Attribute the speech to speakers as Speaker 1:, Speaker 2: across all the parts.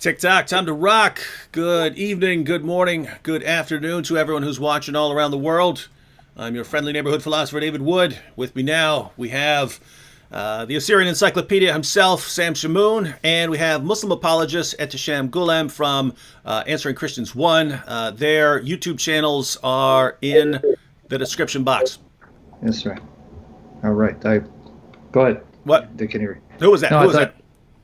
Speaker 1: TikTok, time to rock. Good evening, good morning, good afternoon to everyone who's watching all around the world. I'm your friendly neighborhood philosopher, David Wood. With me now, we have the Assyrian Encyclopedia himself, Sam Shamoun, and we have Muslim apologist Ehteshaam Gulam from Answering Christians 1. Their YouTube channels are in the description box.
Speaker 2: Yes, sir. All right. Go ahead.
Speaker 1: What?
Speaker 2: They can hear you.
Speaker 1: Who was that?
Speaker 2: No,
Speaker 1: Who was that?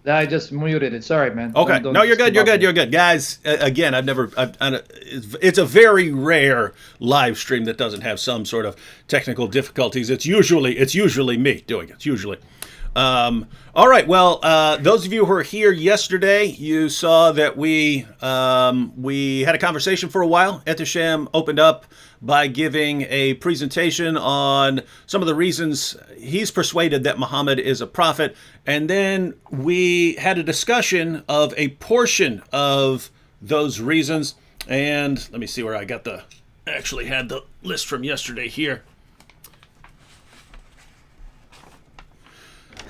Speaker 2: I just muted it. Sorry, man.
Speaker 1: Okay. No, you're good. You're good. You're good. Guys, again, it's a very rare live stream that doesn't have some sort of technical difficulties. It's usually me doing it. It's usually. All right. Well, those of you who were here yesterday, you saw that we had a conversation for a while. Ehteshaam opened up by giving a presentation on some of the reasons he's persuaded that Muhammad is a prophet. And then we had a discussion of a portion of those reasons. And let me see where I actually had the list from yesterday here.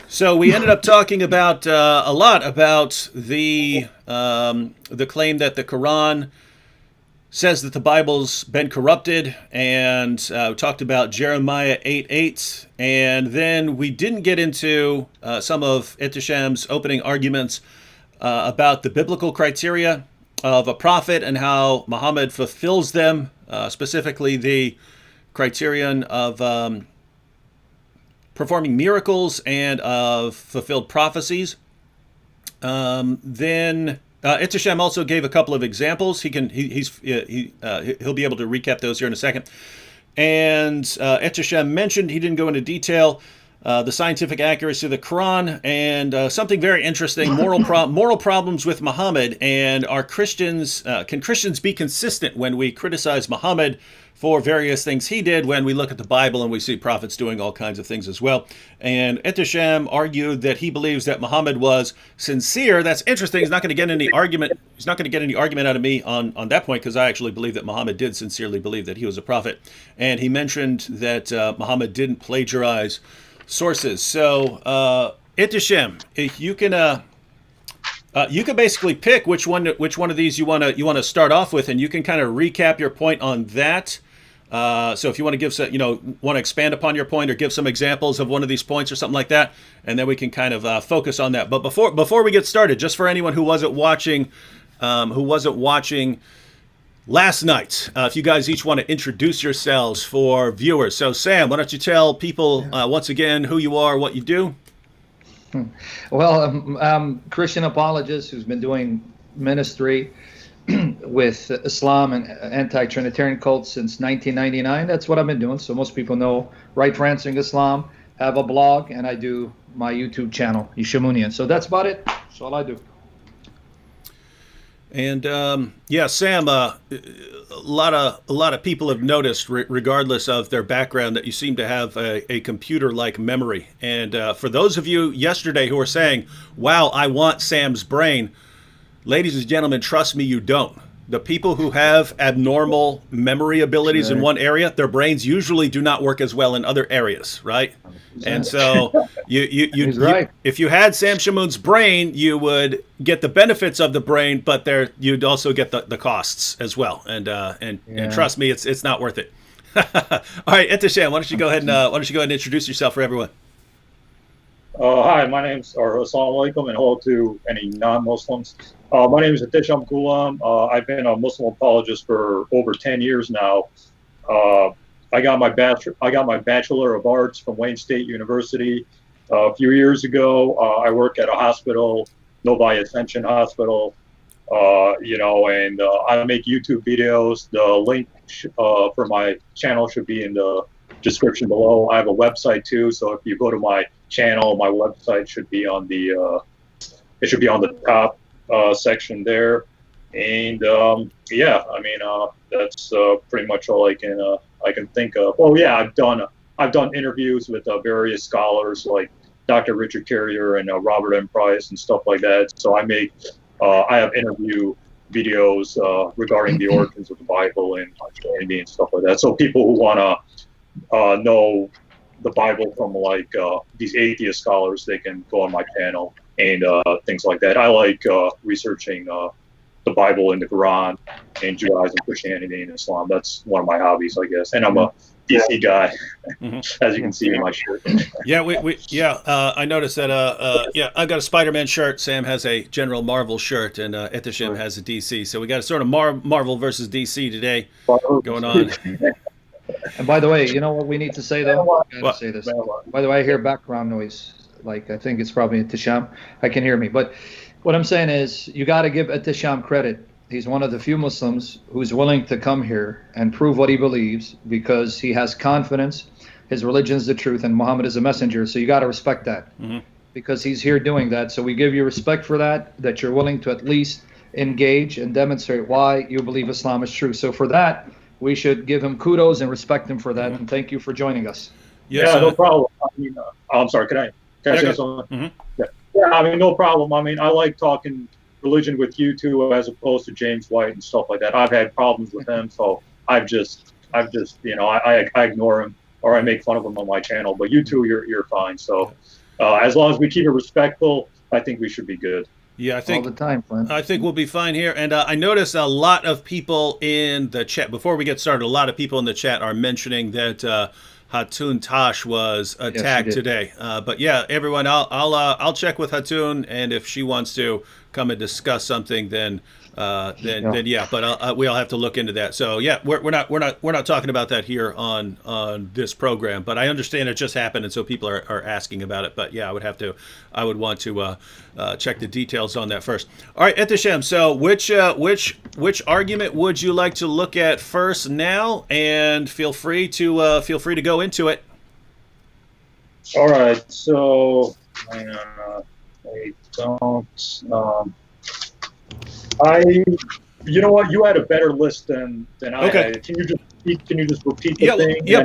Speaker 1: So we ended up talking about a lot about the claim that the Quran says that the Bible's been corrupted, and we talked about Jeremiah 8:8, and then we didn't get into some of Ehteshaam's opening arguments about the biblical criteria of a prophet and how Muhammad fulfills them, specifically the criterion of performing miracles and of fulfilled prophecies. Then Ehteshaam also gave a couple of examples. He'll be able to recap those here in a second. And Ehteshaam mentioned, he didn't go into detail, the scientific accuracy of the Quran and something very interesting, moral problems with Muhammad. And can Christians be consistent when we criticize Muhammad for various things he did when we look at the Bible and we see prophets doing all kinds of things as well? And Ehteshaam argued that he believes that Muhammad was sincere. That's interesting. He's not going to get any argument. He's not going to get any argument out of me on that point, because I actually believe that Muhammad did sincerely believe that he was a prophet. And he mentioned that Muhammad didn't plagiarize sources. So Ehteshaam, if you can basically pick which one of these you want to start off with, and you can kind of recap your point on that. So if you want to want to expand upon your point or give some examples of one of these points or something like that, and then we can kind of focus on that. But before we get started, just for anyone who wasn't watching last night, if you guys each want to introduce yourselves for viewers. So Sam, why don't you tell people once again who you are, what you do?
Speaker 2: Well, I'm a Christian apologist who's been doing ministry with Islam and anti-Trinitarian cults since 1999. That's what I've been doing. So most people know Right for Answering Islam, have a blog, and I do my YouTube channel, Shamounian. So that's about it. That's all I do.
Speaker 1: And Sam, a lot of people have noticed, regardless of their background, that you seem to have a computer-like memory. And for those of you yesterday who were saying, "Wow, I want Sam's brain," ladies and gentlemen, trust me, you don't. The people who have abnormal memory abilities in one area, their brains usually do not work as well in other areas, right? And so if you had Sam Shamoun's brain, you would get the benefits of the brain, but you'd also get the costs as well. And trust me, it's not worth it. All right, Ehteshaam, why don't you go ahead and introduce yourself for everyone?
Speaker 3: Hi, my name's Assalamu alaikum, and hello to any non-Muslims. My name is Ehteshaam Gulam. I've been a Muslim apologist for over 10 years now. I got my Bachelor of Arts from Wayne State University a few years ago. I work at a hospital, Novi Ascension Hospital, and I make YouTube videos. The link for my channel should be in the description below. I have a website too, so if you go to my channel, my website should be on the top section there. And that's pretty much all I can think of. Oh yeah, I've done interviews with various scholars like Dr. Richard Carrier and Robert M. Price and stuff like that. So I have interview videos regarding the origins of the Bible and Christianity and stuff like that. So people who want to know the Bible from like these atheist scholars, they can go on my channel and things like that. I like researching the Bible and the Quran and Judaism, Christianity, and Islam. That's one of my hobbies, I guess. And I'm a DC guy, as you can see in my shirt.
Speaker 1: I noticed that. I've got a Spider-Man shirt. Sam has a General Marvel shirt, and Ehteshaam has a DC. So we got a sort of Marvel versus DC today going on.
Speaker 2: And by the way, you know what we need to say though? I gotta say this. By the way, I hear background noise. Like I think it's probably Ehteshaam. I can hear me, but what I'm saying is you got to give Ehteshaam credit. He's one of the few Muslims who's willing to come here and prove what he believes because he has confidence. His religion is the truth, and Muhammad is a messenger. So you got to respect that because he's here doing that. So we give you respect for that you're willing to at least engage and demonstrate why you believe Islam is true. So for that, we should give him kudos and respect him for that. And thank you for joining us.
Speaker 3: Yes, no problem. I mean, I'm sorry. Can I say something? Yeah, I mean, no problem. I mean, I like talking religion with you two as opposed to James White and stuff like that. I've had problems with him, so I've just I ignore him or I make fun of him on my channel. But you two, you're fine. So as long as we keep it respectful, I think we should be good.
Speaker 1: Yeah, I think
Speaker 2: all the time, Flynn.
Speaker 1: I think we'll be fine here. And I noticed a lot of people in the chat before we get started. A lot of people in the chat are mentioning that Hatun Tash was attacked today. But yeah, everyone, I'll check with Hatun, and if she wants to come and discuss something, then yeah. But we'll have to look into that. So yeah, we're not talking about that here on this program. But I understand it just happened, and so people are asking about it. But yeah, I would want to check the details on that first. All right, Ehteshaam. So which argument would you like to look at first now? And feel free to go into it.
Speaker 3: All right. So I don't. You know what? You had a better list than I had. Can you just repeat the thing?
Speaker 1: Yeah,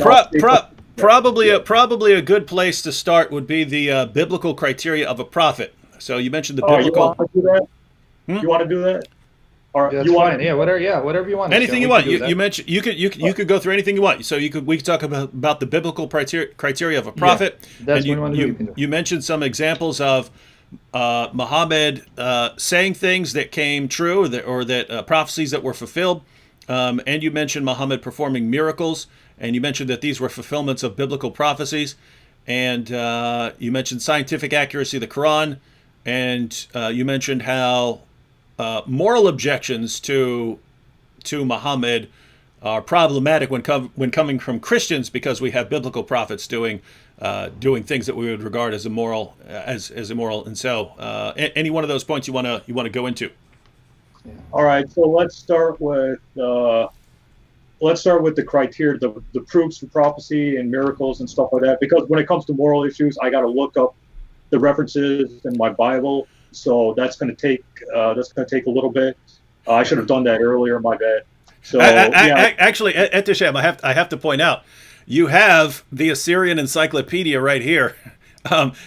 Speaker 1: probably a good place to start would be the biblical criteria of a prophet. So you mentioned the biblical.
Speaker 3: You want to do that? You want to do that? Or
Speaker 2: yeah, you want? Yeah, whatever you want.
Speaker 1: Anything you want. You mentioned you could we could through anything you want. So we could talk about the biblical criteria of a prophet.
Speaker 2: Yeah, that's what you want to do.
Speaker 1: You mentioned some examples of Muhammad saying things that came true, or that prophecies that were fulfilled, and you mentioned Muhammad performing miracles, and you mentioned that these were fulfillments of biblical prophecies, and you mentioned scientific accuracy of the Quran, and you mentioned how moral objections to Muhammad are problematic when coming from Christians because we have biblical prophets doing things that we would regard as immoral, and so any one of those points you want to go into.
Speaker 3: Yeah. All right, so let's start with the criteria, the proofs for prophecy and miracles and stuff like that. Because when it comes to moral issues, I got to look up the references in my Bible. So that's going to take a little bit. I should have done that earlier. My bad. So
Speaker 1: actually, Ehteshaam, I have to point out, you have the Assyrian Encyclopedia right here.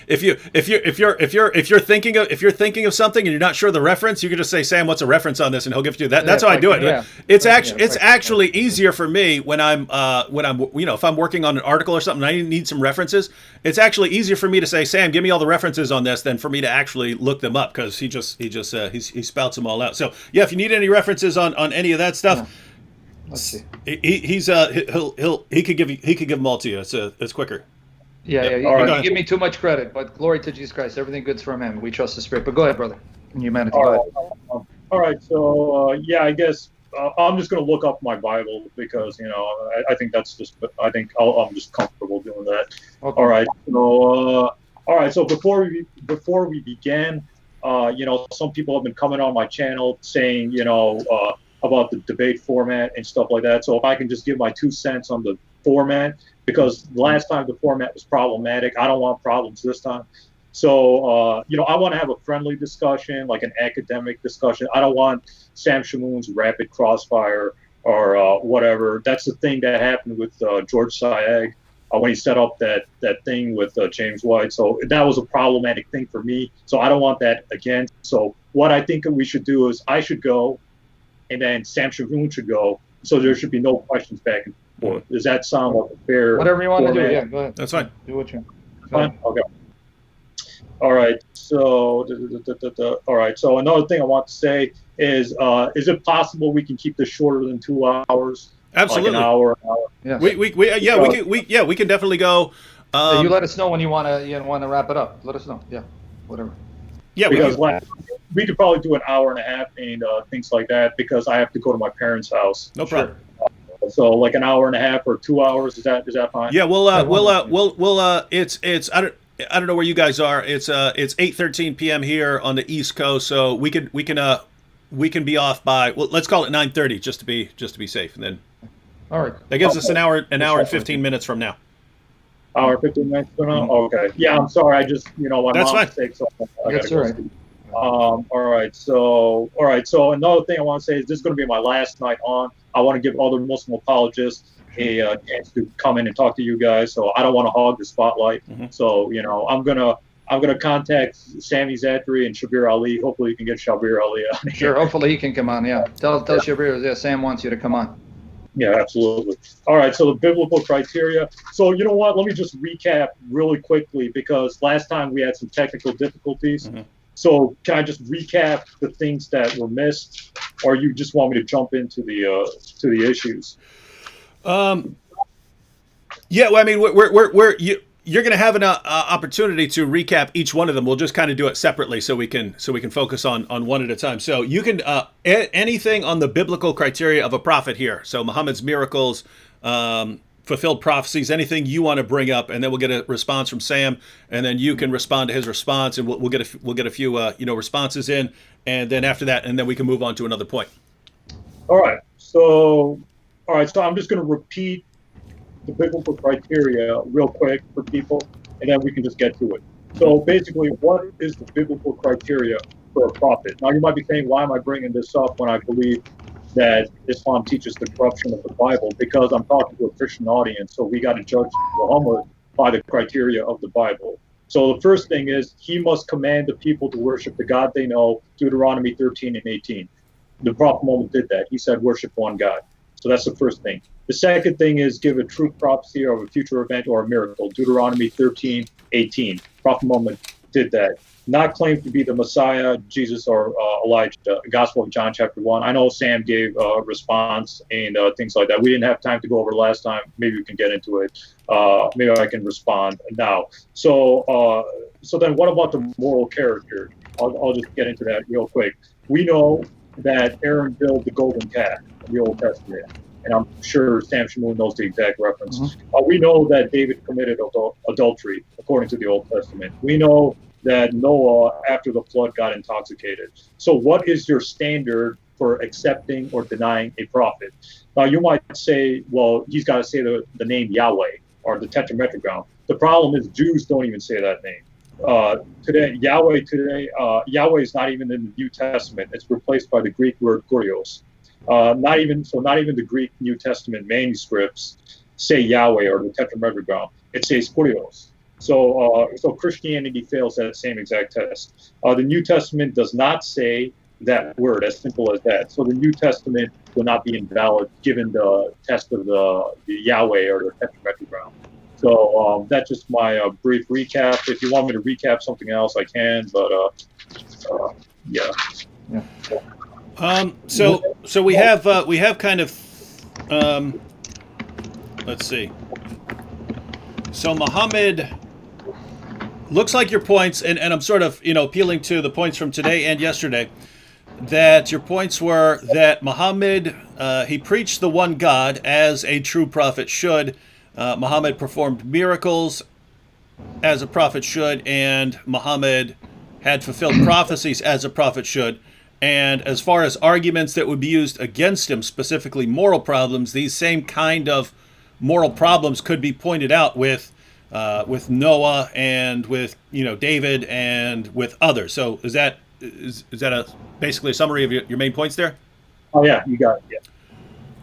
Speaker 1: If you're thinking of something and you're not sure the reference, you can just say, Sam, what's a reference on this, and he'll give it to you. That's how I do it. Yeah. It's actually easier for me when I'm if I'm working on an article or something and I need some references. It's actually easier for me to say, Sam, give me all the references on this, than for me to actually look them up, because he spouts them all out. So yeah, if you need any references on any of that stuff.
Speaker 2: Yeah. Let's see.
Speaker 1: He could give them all to you. It's quicker.
Speaker 2: Yeah. You give me too much credit, but glory to Jesus Christ. Everything good's from Him. We trust the Spirit. But go ahead, brother. In humanity.
Speaker 3: All right. So I guess I'm just going to look up my Bible because I think that's just. I'm just comfortable doing that.
Speaker 2: Okay.
Speaker 3: All right. So So before we began, some people have been coming on my channel saying about the debate format and stuff like that. So if I can just give my 2 cents on the format, because last time the format was problematic. I don't want problems this time. So, I want to have a friendly discussion, like an academic discussion. I don't want Sam Shamoun's rapid crossfire or whatever. That's the thing that happened with George Sayegh when he set up that thing with James White. So that was a problematic thing for me. So I don't want that again. So what I think we should do is I should go, and then Sam Shamoun should go. So there should be no questions back forth. Does that sound like a fair?
Speaker 2: Whatever you want to do,
Speaker 3: format?
Speaker 2: yeah, go ahead.
Speaker 1: That's fine.
Speaker 2: Do what you want.
Speaker 3: Fine? Okay. All right. So, all right. So another thing I want to say is it possible we can keep this shorter than 2 hours?
Speaker 1: Absolutely.
Speaker 3: Like an hour.
Speaker 2: Yeah.
Speaker 1: We can definitely go.
Speaker 2: You let us know when you want to wrap it up. Let us know. Yeah, whatever.
Speaker 1: Yeah,
Speaker 3: Because we could probably do an hour and a half and things like that because I have to go to my parents' house.
Speaker 1: no problem.
Speaker 3: So like an hour and a half or 2 hours, is that fine?
Speaker 1: Yeah, it's I don't know where you guys are. It's 8:13 p.m. here on the East Coast, so we can be off by, well, let's call it 9:30 just to be safe, and then
Speaker 2: All right.
Speaker 1: that gives us an hour and 15 minutes from now.
Speaker 3: Hour 15 minutes from now?
Speaker 1: Mm-hmm.
Speaker 3: Okay. Yeah, I'm sorry. I just my
Speaker 1: That's
Speaker 3: mom's
Speaker 1: fine.
Speaker 3: sick, so I
Speaker 2: That's
Speaker 3: gotta go
Speaker 2: all right.
Speaker 3: sleep. All right. So another thing I want to say is this is going to be my last night on. I want to give other Muslim apologists a chance to come in and talk to you guys. So I don't want to hog the spotlight.
Speaker 1: Mm-hmm.
Speaker 3: So I'm gonna contact Sami Zaatari and Shabir Ali. Hopefully you can get Shabir Ali on here.
Speaker 2: Sure. Hopefully he can come on. Yeah. Tell Shabir. Yeah. Sam wants you to come on.
Speaker 3: Yeah, absolutely. All right, so the biblical criteria. So you know what? Let me just recap really quickly because last time we had some technical difficulties.
Speaker 1: Mm-hmm.
Speaker 3: So can I just recap the things that were missed, or you just want me to jump into the issues?
Speaker 1: Yeah, well, I mean, you're going to have an opportunity to recap each one of them. We'll just kind of do it separately so we can focus on one at a time. So you can anything on the biblical criteria of a prophet here. So Muhammad's miracles, fulfilled prophecies, anything you want to bring up, and then we'll get a response from Sam, and then you can respond to his response, and we'll get a few responses in, and then after that, and then we can move on to another point.
Speaker 3: All right. So I'm just going to repeat the biblical criteria real quick for people, and then we can just get to it. So basically, what is the biblical criteria for a prophet? Now, you might be saying, why am I bringing this up when I believe that Islam teaches the corruption of the Bible? Because I'm talking to a Christian audience, so we got to judge Muhammad by the criteria of the Bible. So the first thing is he must command the people to worship the God they know, Deuteronomy 13 and 18. The Prophet Muhammad did that. He said, worship one God. So that's the first thing. The second thing is give a true prophecy of a future event or a miracle, Deuteronomy 13, 18. Prophet Muhammad did that. Not claim to be the Messiah, Jesus, or Elijah. Gospel of John, chapter 1. I know Sam gave a response and things like that. We didn't have time to go over last time. Maybe we can get into it. Maybe I can respond now. So then what about the moral character? I'll just get into that real quick. We know that Aaron built the golden calf in the Old Testament. And I'm sure Sam Shamoun knows the exact reference. Mm-hmm. We know that David committed adultery, according to the Old Testament. We know that Noah, after the flood, got intoxicated. So what is your standard for accepting or denying a prophet? Now, you might say, well, he's got to say the name Yahweh or the Tetragrammaton. The problem is Jews don't even say that name. Yahweh is not even in the New Testament. It's replaced by the Greek word kurios. Not even the Greek New Testament manuscripts say Yahweh or the Tetragrammaton. It says kurios. So Christianity fails that same exact test. The New Testament does not say that word, as simple as that. So the New Testament will not be invalid given the test of the Yahweh or the Tetragrammaton. So that's just my brief recap. If you want me to recap something else, I can. But yeah.
Speaker 1: So we have kind of let's see. So Muhammad, looks like your points, and I'm sort of appealing to the points from today and yesterday, that your points were that Muhammad he preached the one God as a true prophet should. Muhammad performed miracles as a prophet should, and Muhammad had fulfilled prophecies as a prophet should. And as far as arguments that would be used against him, specifically moral problems, these same kind of moral problems could be pointed out with Noah and with David and with others. So is that basically a summary of your main points there?
Speaker 3: Oh yeah, you got it. Yeah.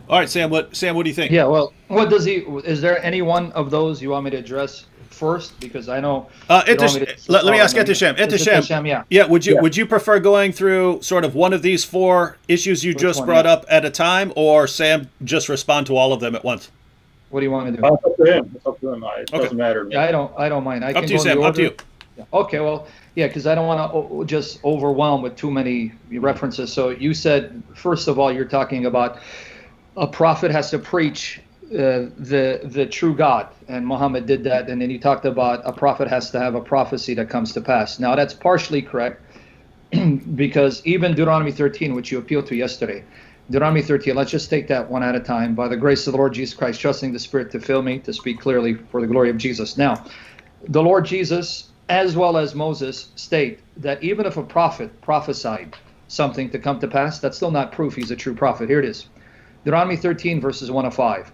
Speaker 1: All right, Sam. What do you think?
Speaker 2: Yeah. Well, what does he? Is there any one of those you want me to address first? Because I know.
Speaker 1: Let me ask Ehteshaam.
Speaker 2: Ehteshaam,
Speaker 1: yeah. Would you prefer going through sort of one of these four issues you just brought up at a time, or Sam just respond to all of them at once?
Speaker 2: What do you want to do?
Speaker 3: It's up to him. It's up to him. It
Speaker 1: Okay.
Speaker 3: doesn't matter to me.
Speaker 2: Yeah, I don't mind. I
Speaker 1: Up
Speaker 2: can
Speaker 1: to you,
Speaker 2: go in the
Speaker 1: Sam. Up to
Speaker 2: order.
Speaker 1: you.
Speaker 2: Yeah. Okay, well, yeah, because I don't want to just overwhelm with too many references. So you said, first of all, you're talking about a prophet has to preach the true God, and Muhammad did that. And then you talked about a prophet has to have a prophecy that comes to pass. Now, that's partially correct, because even Deuteronomy 13, which you appealed to yesterday, Deuteronomy 13, let's just take that one at a time. By the grace of the Lord Jesus Christ, trusting the Spirit to fill me, to speak clearly for the glory of Jesus. Now, the Lord Jesus, as well as Moses, state that even if a prophet prophesied something to come to pass, that's still not proof he's a true prophet. Here it is. Deuteronomy 13, verses 1 to 5.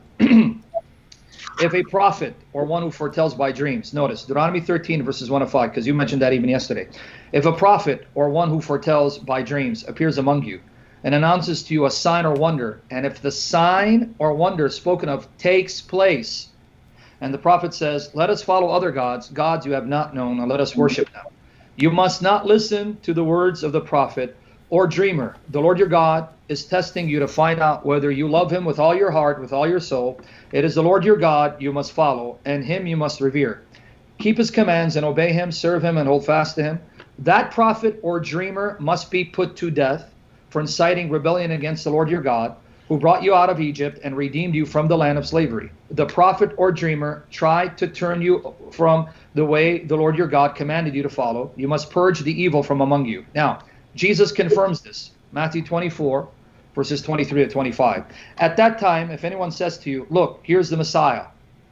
Speaker 2: If a prophet or one who foretells by dreams, notice Deuteronomy 13, verses 1 to 5, because you mentioned that even yesterday. If a prophet or one who foretells by dreams appears among you and announces to you a sign or wonder, and if the sign or wonder spoken of takes place, and the prophet says, let us follow other gods, gods you have not known, and let us worship them, you must not listen to the words of the prophet or dreamer. The Lord your God is testing you to find out whether you love him with all your heart, with all your soul. It is the Lord your God you must follow, and him you must revere. Keep his commands and obey him, serve him and hold fast to him. That prophet or dreamer must be put to death for inciting rebellion against the Lord your God, who brought you out of Egypt and redeemed you from the land of slavery. The prophet or dreamer tried to turn you from the way the Lord your God commanded you to follow. You must purge the evil from among you. Now, Jesus confirms this. Matthew 24, verses 23 to 25. At that time, if anyone says to you, look, here's the Messiah,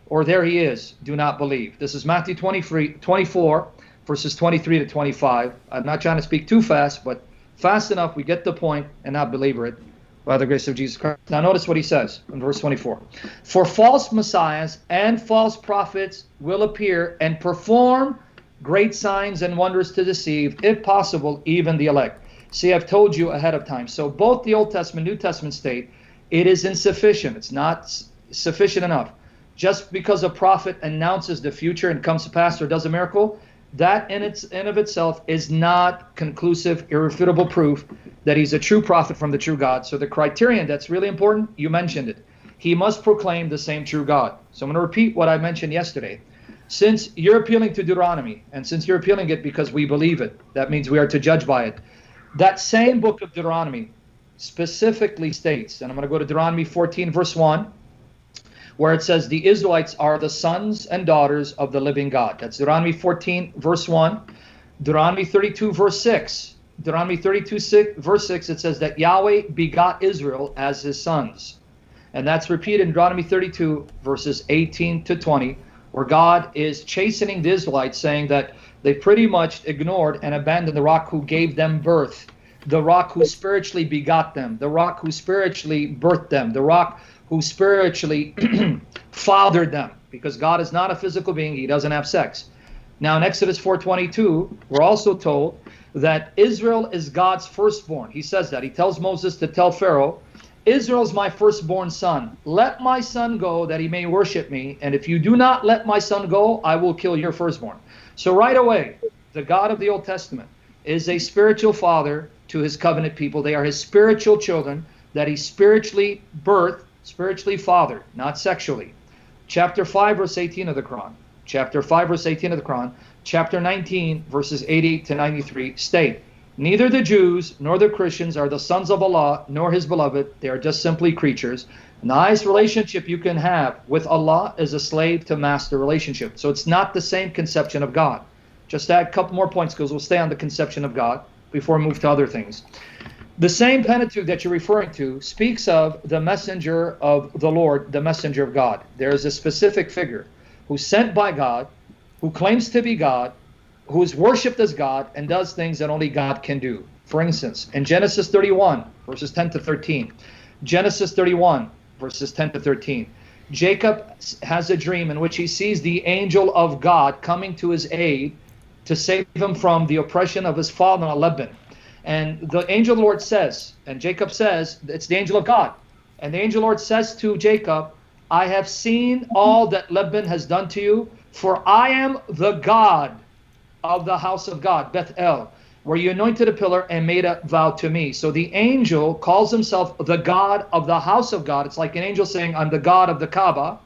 Speaker 2: or there he is, do not believe. This is Matthew 24, verses 23 to 25. I'm not trying to speak too fast, but fast enough we get the point and not belabor it by the grace of Jesus Christ. Now notice what he says in verse 24. For false messiahs and false prophets will appear and perform great signs and wonders to deceive, if possible, even the elect. See, I've told you ahead of time. So both the Old Testament, New Testament state, it is insufficient. It's not sufficient enough. Just because a prophet announces the future and comes to pass or does a miracle, that in of itself is not conclusive, irrefutable proof that he's a true prophet from the true God. So the criterion that's really important, you mentioned it. He must proclaim the same true God. So I'm going to repeat what I mentioned yesterday. Since you're appealing to Deuteronomy, and since you're appealing it because we believe it, that means we are to judge by it. That same book of Deuteronomy specifically states, and I'm going to go to Deuteronomy 14, verse 1, where it says the Israelites are the sons and daughters of the living God. That's Deuteronomy 14, verse 1. Deuteronomy 32, verse 6. Deuteronomy 32, verse 6, it says that Yahweh begot Israel as his sons. And that's repeated in Deuteronomy 32, verses 18 to 20, where God is chastening the Israelites, saying that they pretty much ignored and abandoned the rock who gave them birth, the rock who spiritually begot them, the rock who spiritually birthed them, the rock who spiritually fathered them, because God is not a physical being. He doesn't have sex. Now in Exodus 4:22, we're also told that Israel is God's firstborn. He says that. He tells Moses to tell Pharaoh, Israel's my firstborn son. Let my son go that he may worship me. And if you do not let my son go, I will kill your firstborn. So right away, the God of the Old Testament is a spiritual father to his covenant people. They are his spiritual children that he spiritually birthed, spiritually fathered, not sexually. Chapter 5, verse 18 of the Quran. Chapter 5, verse 18 of the Quran. Chapter 19, verses 88 to 93 state, neither the Jews nor the Christians are the sons of Allah nor his beloved. They are just simply creatures. And the highest relationship you can have with Allah is a slave to master relationship. So it's not the same conception of God. Just add a couple more points because we'll stay on the conception of God before we move to other things. The same Pentateuch that you're referring to speaks of the messenger of the Lord, the messenger of God. There is a specific figure who's sent by God, who claims to be God, who is worshipped as God, and does things that only God can do. For instance, in Genesis 31, verses 10 to 13, Genesis 31, verses 10 to 13, Jacob has a dream in which he sees the angel of God coming to his aid to save him from the oppression of his father Laban. And the angel of the Lord says, and Jacob says, it's the angel of God. And the angel of the Lord says to Jacob, I have seen all that Laban has done to you, for I am the God of the house of God, Bethel, where you anointed a pillar and made a vow to me. So the angel calls himself the God of the house of God. It's like an angel saying, I'm the God of the Kaaba,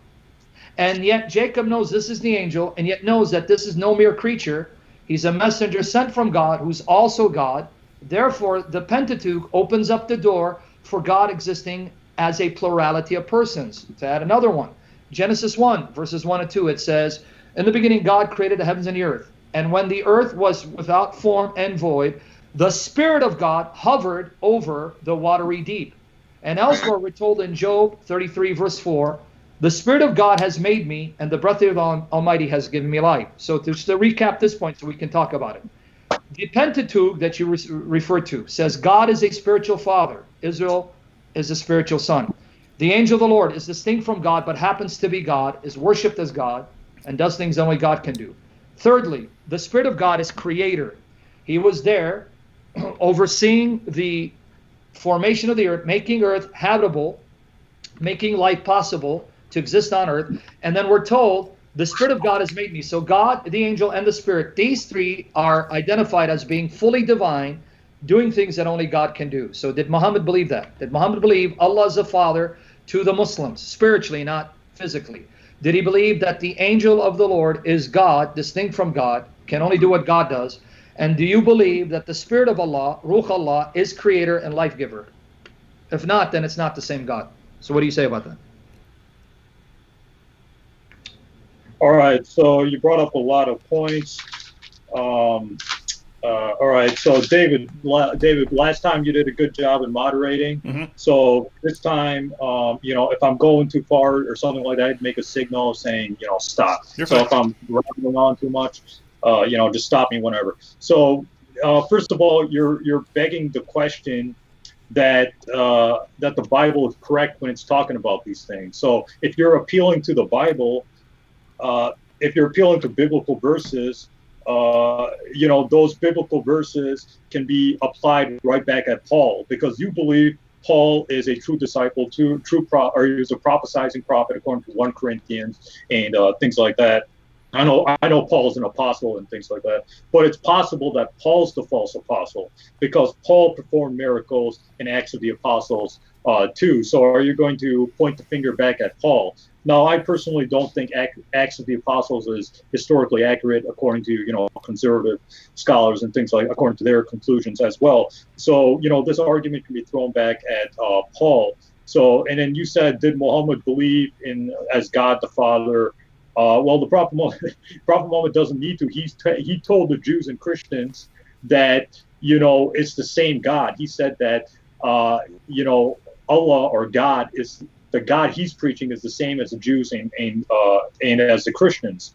Speaker 2: And yet Jacob knows this is the angel, and yet knows that this is no mere creature. He's a messenger sent from God, who's also God. Therefore, the Pentateuch opens up the door for God existing as a plurality of persons. To add another one, Genesis 1, verses 1 and 2, it says, in the beginning God created the heavens and the earth. And when the earth was without form and void, the Spirit of God hovered over the watery deep. And elsewhere we're told in Job 33, verse 4, the Spirit of God has made me, and the breath of the Almighty has given me life. So to recap this point so we can talk about it. The Pentateuch that you refer to says God is a spiritual father. Israel is a spiritual son. The angel of the Lord is distinct from God, but happens to be God, is worshipped as God, and does things only God can do. Thirdly, the Spirit of God is creator. He was there overseeing the formation of the earth, making earth habitable, making life possible to exist on earth. And then we're told the Spirit of God has made me. So God, the angel, and the Spirit, these three are identified as being fully divine, doing things that only God can do. So did Muhammad believe that? Did Muhammad believe Allah is a father to the Muslims, spiritually, not physically? Did he believe that the angel of the Lord is God, distinct from God, can only do what God does? And do you believe that the Spirit of Allah, Ruh Allah, is creator and life giver? If not, then it's not the same God. So what do you say about that?
Speaker 3: All right, so you brought up a lot of points. All right, so David, last time you did a good job in moderating.
Speaker 1: Mm-hmm.
Speaker 3: So this time, if I'm going too far or something like that, I'd make a signal saying, stop.
Speaker 1: You're
Speaker 3: so
Speaker 1: fine.
Speaker 3: If I'm rambling on too much, just stop me whenever. So first of all, you're begging the question that the Bible is correct when it's talking about these things. So if you're appealing to the Bible, if you're appealing to biblical verses, those biblical verses can be applied right back at Paul, because you believe Paul is a true disciple, or he was a prophesizing prophet according to 1 Corinthians and things like that. I know Paul's an apostle and things like that, but it's possible that Paul's the false apostle because Paul performed miracles in Acts of the Apostles too. So are you going to point the finger back at Paul? No, I personally don't think Acts of the Apostles is historically accurate according to, conservative scholars and things according to their conclusions as well. So, this argument can be thrown back at Paul. So, and then you said, did Muhammad believe as God the Father? Well, the Prophet Muhammad doesn't need to. He told the Jews and Christians that, it's the same God. He said that, Allah or God is the God he's preaching is the same as the Jews and as the Christians.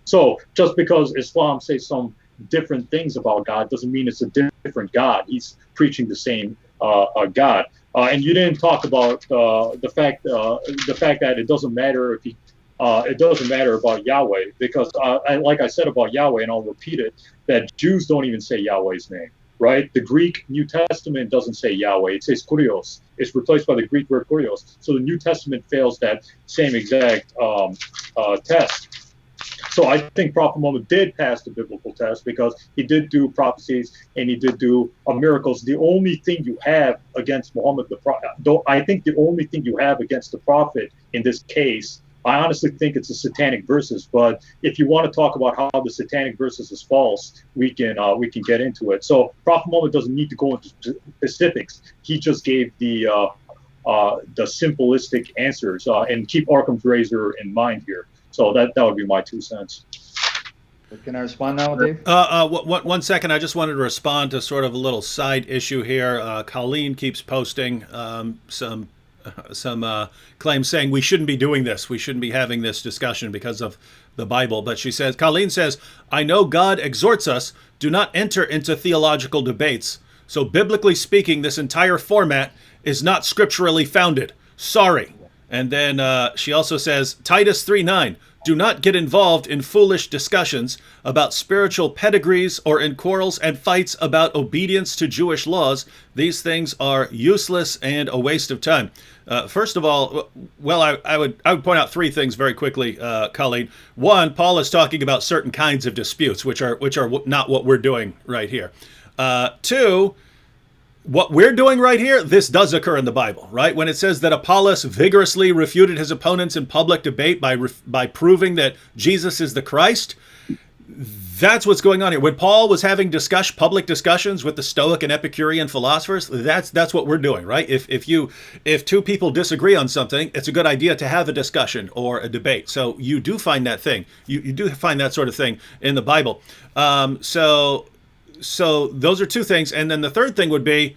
Speaker 3: So just because Islam says some different things about God doesn't mean it's a different God. He's preaching the same God. And you didn't talk about the fact that it doesn't matter if it doesn't matter about Yahweh, because like I said about Yahweh, and I'll repeat it, that Jews don't even say Yahweh's name. Right? The Greek New Testament doesn't say Yahweh. It says Kurios. It's replaced by the Greek word Kurios. So the New Testament fails that same exact test. So I think Prophet Muhammad did pass the biblical test because he did do prophecies and he did do miracles. The only thing you have against Muhammad, I think the only thing you have against the prophet in this case, I honestly think it's the satanic verses, but if you want to talk about how the satanic verses is false, we can get into it. So Prophet Muhammad doesn't need to go into specifics. He just gave the simplistic answers, and keep Occam's razor in mind here. So that would be my 2 cents.
Speaker 2: Can I respond now, Dave?
Speaker 1: 1 second. I just wanted to respond to sort of a little side issue here. Colleen keeps posting some claims saying we shouldn't be doing this. We shouldn't be having this discussion because of the Bible. But Colleen says, I know God exhorts us, do not enter into theological debates. So biblically speaking, this entire format is not scripturally founded. Sorry. And then she also says, Titus 3:9, do not get involved in foolish discussions about spiritual pedigrees or in quarrels and fights about obedience to Jewish laws. These things are useless and a waste of time. First of all, well, I would point out 3 things very quickly, Colleen. 1, Paul is talking about certain kinds of disputes, which are not what we're doing right here. 2, what we're doing right here, this does occur in the Bible, right? When it says that Apollos vigorously refuted his opponents in public debate by proving that Jesus is the Christ, that's what's going on here. When Paul was having public discussions with the Stoic and Epicurean philosophers, that's what we're doing, right? If two people disagree on something, it's a good idea to have a discussion or a debate. So you do find that thing. You do find that sort of thing in the Bible. So those are two things. And then the third thing would be,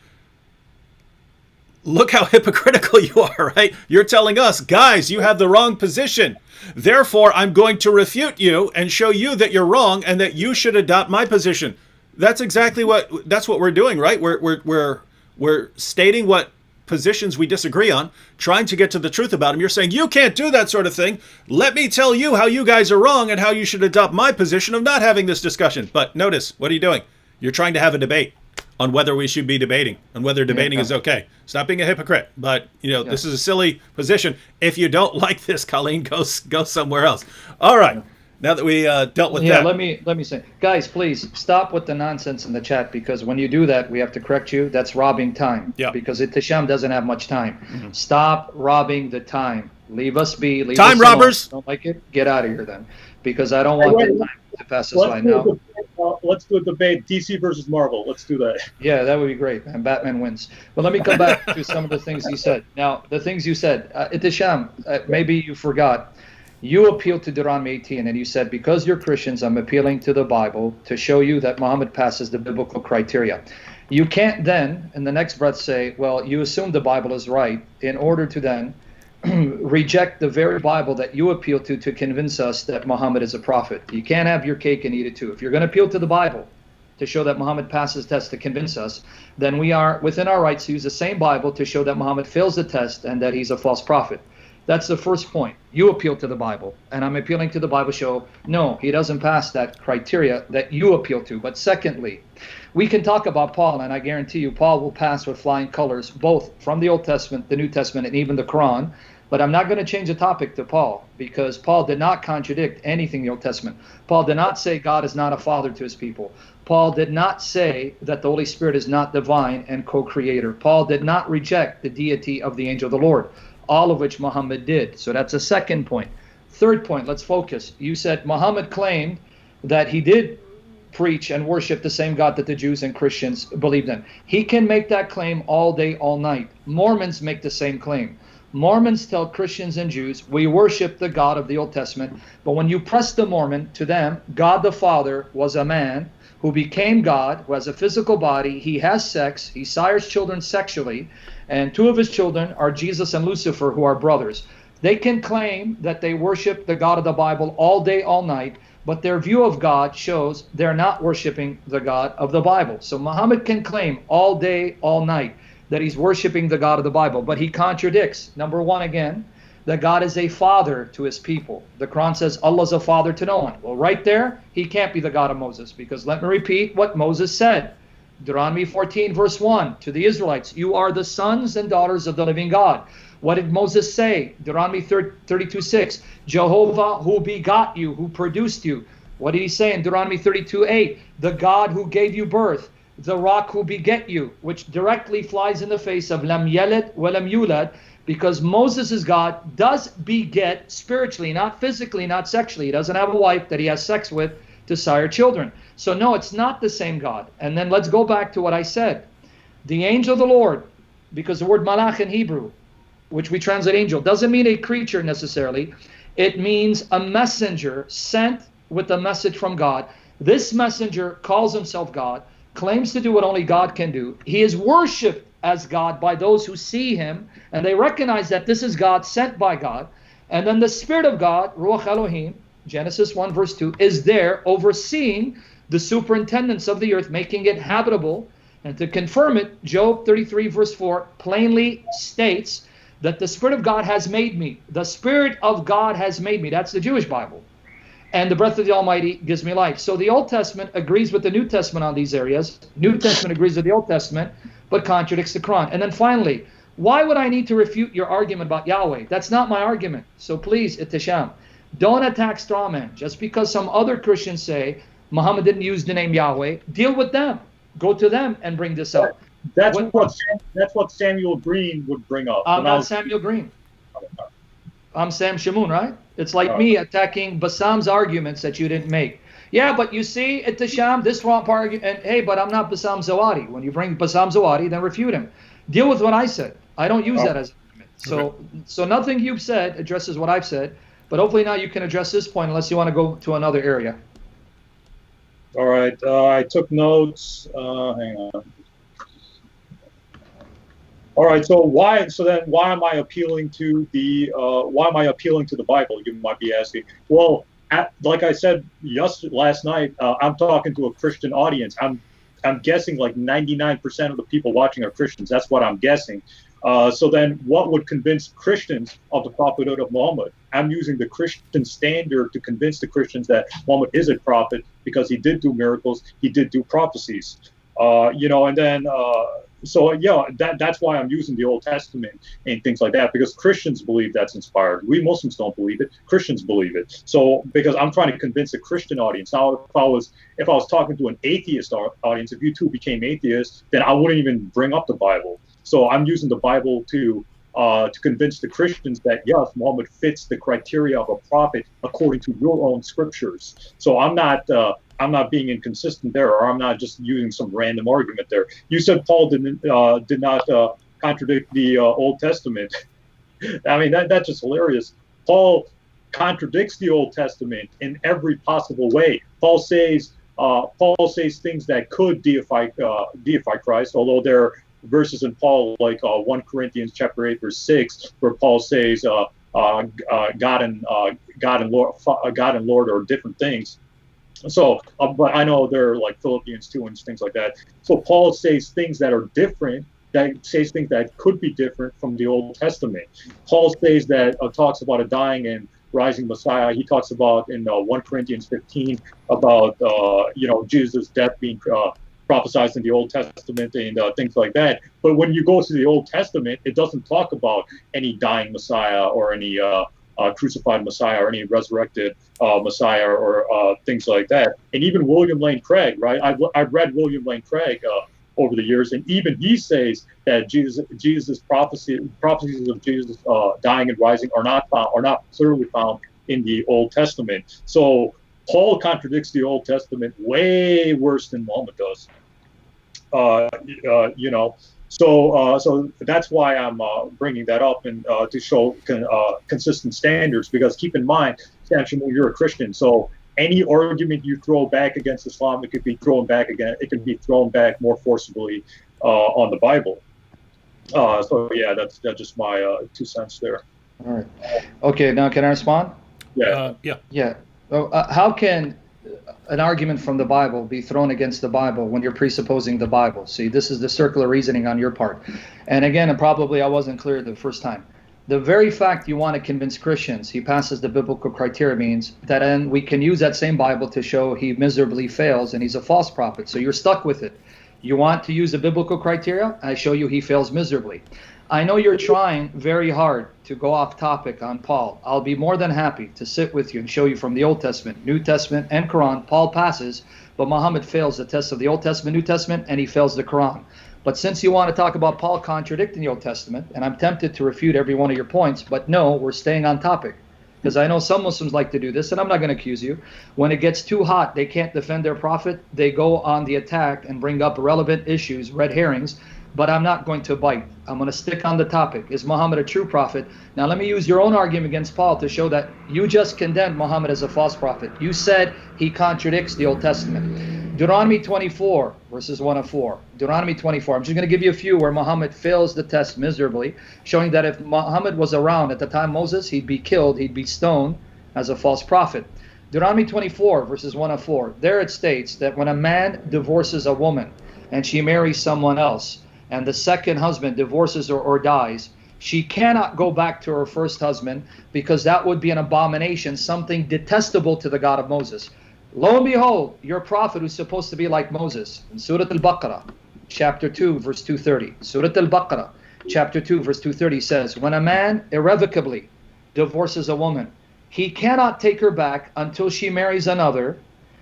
Speaker 1: look how hypocritical you are, right? You're telling us, guys, you have the wrong position. Therefore, I'm going to refute you and show you that you're wrong and that you should adopt my position. That's exactly what we're doing, right? We're stating what positions we disagree on, trying to get to the truth about them. You're saying, you can't do that sort of thing. Let me tell you how you guys are wrong and how you should adopt my position of not having this discussion. But notice, what are you doing? You're trying to have a debate on whether we should be debating and whether debating is okay. Stop being a hypocrite. But, this is a silly position. If you don't like this, Colleen, go somewhere else. All right. Now that we dealt with that.
Speaker 2: Let me say, guys, please stop with the nonsense in the chat, because when you do that, we have to correct you. That's robbing time.
Speaker 1: Yeah.
Speaker 2: Because Ehteshaam doesn't have much time. Mm-hmm. Stop robbing the time. Leave us be. Leave
Speaker 1: time
Speaker 2: us
Speaker 1: robbers.
Speaker 2: Don't like it? Get out of here then. Because I don't want the time to pass us by now.
Speaker 3: Let's do a debate, DC versus Marvel. Let's do that.
Speaker 2: Yeah, that would be great, and Batman wins. But let me come back to some of the things you said. Now, the things you said, Ehteshaam, maybe you forgot. You appealed to Deuteronomy 18, and you said, because you're Christians, I'm appealing to the Bible to show you that Muhammad passes the biblical criteria. You can't then, in the next breath, say, well, you assume the Bible is right, in order to then reject the very Bible that you appeal to convince us that Muhammad is a prophet. You can't have your cake and eat it too. If you're going to appeal to the Bible to show that Muhammad passes the test to convince us, then we are within our rights to use the same Bible to show that Muhammad fails the test and that he's a false prophet. That's the first point. You appeal to the Bible, and I'm appealing to the Bible to show, no, he doesn't pass that criteria that you appeal to. But secondly, we can talk about Paul, and I guarantee you Paul will pass with flying colors, both from the Old Testament, the New Testament, and even the Quran. But I'm not going to change the topic to Paul, because Paul did not contradict anything in the Old Testament. Paul did not say God is not a father to his people. Paul did not say that the Holy Spirit is not divine and co-creator. Paul did not reject the deity of the angel of the Lord, all of which Muhammad did. So that's a second point. Third point, let's focus. You said Muhammad claimed that he did preach and worship the same God that the Jews and Christians believed in. He can make that claim all day, all night. Mormons make the same claim. Mormons tell Christians and Jews, we worship the God of the Old Testament. But when you press the Mormon, to them, God the Father was a man who became God, who has a physical body. He has sex. He sires children sexually. And two of his children are Jesus and Lucifer, who are brothers. They can claim that they worship the God of the Bible all day, all night, but their view of God shows they're not worshiping the God of the Bible. So Muhammad can claim all day, all night that he's worshiping the God of the Bible, but he contradicts, number one again, that God is a father to his people. The Quran says Allah's a father to no one. Well, right there, he can't be the God of Moses, because let me repeat what Moses said. Deuteronomy 14, verse 1, to the Israelites, you are the sons and daughters of the living God. What did Moses say? Deuteronomy 32, 6, Jehovah who begot you, who produced you. What did he say in Deuteronomy 32, 8? The God who gave you birth, the rock who beget you, which directly flies in the face of lam yalid wa lam yulad, because Moses' God does beget spiritually, not physically, not sexually. He doesn't have a wife that he has sex with to sire children. So no, it's not the same God. And then let's go back to what I said. The angel of the Lord, because the word malach in Hebrew, which we translate angel, doesn't mean a creature necessarily. It means a messenger sent with a message from God. This messenger calls himself God, claims to do what only God can do. He is worshipped as God by those who see him, and they recognize that this is God, sent by God. And then the Spirit of God, Ruach Elohim, Genesis 1 verse 2, is there overseeing the superintendence of the earth, making it habitable. And to confirm it, Job 33 verse 4 plainly states that the Spirit of God has made me. The Spirit of God has made me. That's the Jewish Bible. And the breath of the Almighty gives me life. So the Old Testament agrees with the New Testament on these areas. New Testament agrees with the Old Testament, but contradicts the Quran. And then finally, why would I need to refute your argument about Yahweh? That's not my argument. So please, Ehteshaam, don't attack straw man. Just because some other Christians say Muhammad didn't use the name Yahweh, deal with them. Go to them and bring this up.
Speaker 3: That's what Samuel Green would bring up.
Speaker 2: I'm not Samuel Green. I'm Sam Shamoun, right? It's like me attacking Bassam's arguments that you didn't make. Yeah, but you see, Ehteshaam, this wrong part, and hey, but I'm not Bassam Zawadi. When you bring Bassam Zawadi, then refute him. Deal with what I said. I don't use that as an argument. So nothing you've said addresses what I've said, but hopefully now you can address this point unless you want to go to another area.
Speaker 3: All right, I took notes. Hang on. All right, so why am I appealing to the Bible? You might be asking. Well, like I said last night, I'm talking to a Christian audience. I'm guessing like 99% of the people watching are Christians. That's what I'm guessing. So then what would convince Christians of the prophethood of Muhammad? I'm using the Christian standard to convince the Christians that Muhammad is a prophet because he did do miracles, he did do prophecies. And then that's why I'm using the Old Testament and things like that, because Christians believe that's inspired. We Muslims don't believe it. Christians believe it. So because I'm trying to convince a Christian audience. Now, if I was talking to an atheist audience, if you two became atheists, then I wouldn't even bring up the Bible. So I'm using the Bible to convince the Christians that yes, Muhammad fits the criteria of a prophet according to your own scriptures. So I'm not being inconsistent there, or I'm not just using some random argument there. You said Paul did not contradict the Old Testament. I mean, that's just hilarious. Paul contradicts the Old Testament in every possible way. Paul says things that could deify Christ, although there are verses in Paul like 1 Corinthians chapter 8 verse 6 where Paul says God and Lord are different things. So, but I know there are like Philippians 2 and things like that. So Paul says things that are different, that says things that could be different from the Old Testament. Paul says that talks about a dying and rising Messiah. He talks about in 1 Corinthians 15 about Jesus' death being prophesied in the Old Testament and things like that. But when you go to the Old Testament, it doesn't talk about any dying Messiah or any crucified Messiah or any resurrected Messiah or things like that. And even William Lane Craig, right? I've read William Lane Craig over the years, and even he says that Jesus' prophecies of Jesus dying and rising are not clearly found in the Old Testament. So Paul contradicts the Old Testament way worse than Muhammad does. So that's why I'm bringing that up and to show consistent standards. Because keep in mind, Shamoun, you're a Christian, so any argument you throw back against Islam, it could be thrown back more forcibly on the Bible. So yeah, that's just my 2 cents there.
Speaker 2: All right. Okay. Now, can I respond?
Speaker 1: Yeah.
Speaker 2: Yeah. How can an argument from the Bible be thrown against the Bible when you're presupposing the Bible? See, this is the circular reasoning on your part. And again, and probably I wasn't clear the first time. The very fact you want to convince Christians he passes the biblical criteria means that then we can use that same Bible to show he miserably fails and he's a false prophet. So you're stuck with it. You want to use the biblical criteria? I show you he fails miserably. I know you're trying very hard to go off topic on Paul. I'll be more than happy to sit with you and show you from the Old Testament, New Testament, and Quran. Paul passes, but Muhammad fails the test of the Old Testament, New Testament, and he fails the Quran. But since you want to talk about Paul contradicting the Old Testament, and I'm tempted to refute every one of your points, but no, we're staying on topic. Because I know some Muslims like to do this, and I'm not going to accuse you. When it gets too hot, they can't defend their prophet. They go on the attack and bring up irrelevant issues, red herrings. But I'm not going to bite. I'm going to stick on the topic. Is Muhammad a true prophet? Now let me use your own argument against Paul to show that you just condemned Muhammad as a false prophet. You said he contradicts the Old Testament. Deuteronomy 24, verses 1 of 4. Deuteronomy 24. I'm just going to give you a few where Muhammad fails the test miserably, showing that if Muhammad was around at the time of Moses, he'd be killed, he'd be stoned as a false prophet. Deuteronomy 24, verses 1 of 4. There it states that when a man divorces a woman and she marries someone else, and the second husband divorces her or dies, she cannot go back to her first husband because that would be an abomination, something detestable to the God of Moses. Lo and behold, your prophet who's supposed to be like Moses, in Surah Al-Baqarah, chapter 2, verse 230. Surah Al-Baqarah, chapter 2, verse 230 says, when a man irrevocably divorces a woman, he cannot take her back until she marries another.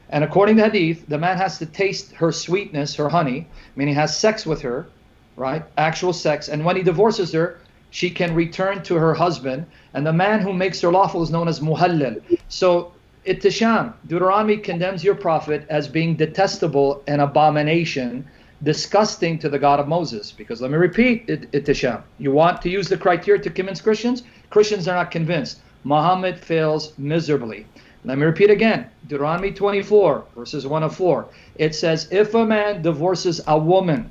Speaker 2: And according to Hadith, the man has to taste her sweetness, her honey, meaning has sex with her, right? Actual sex. And when he divorces her, she can return to her husband. And the man who makes her lawful is known as muhallal. So Ehteshaam, Deuteronomy condemns your prophet as being detestable and abomination, disgusting to the God of Moses. Because let me repeat, Ehteshaam, you want to use the criteria to convince Christians? Christians are not convinced. Muhammad fails miserably. Let me repeat again, Deuteronomy 24, verses 1 of 4. It says, if a man divorces a woman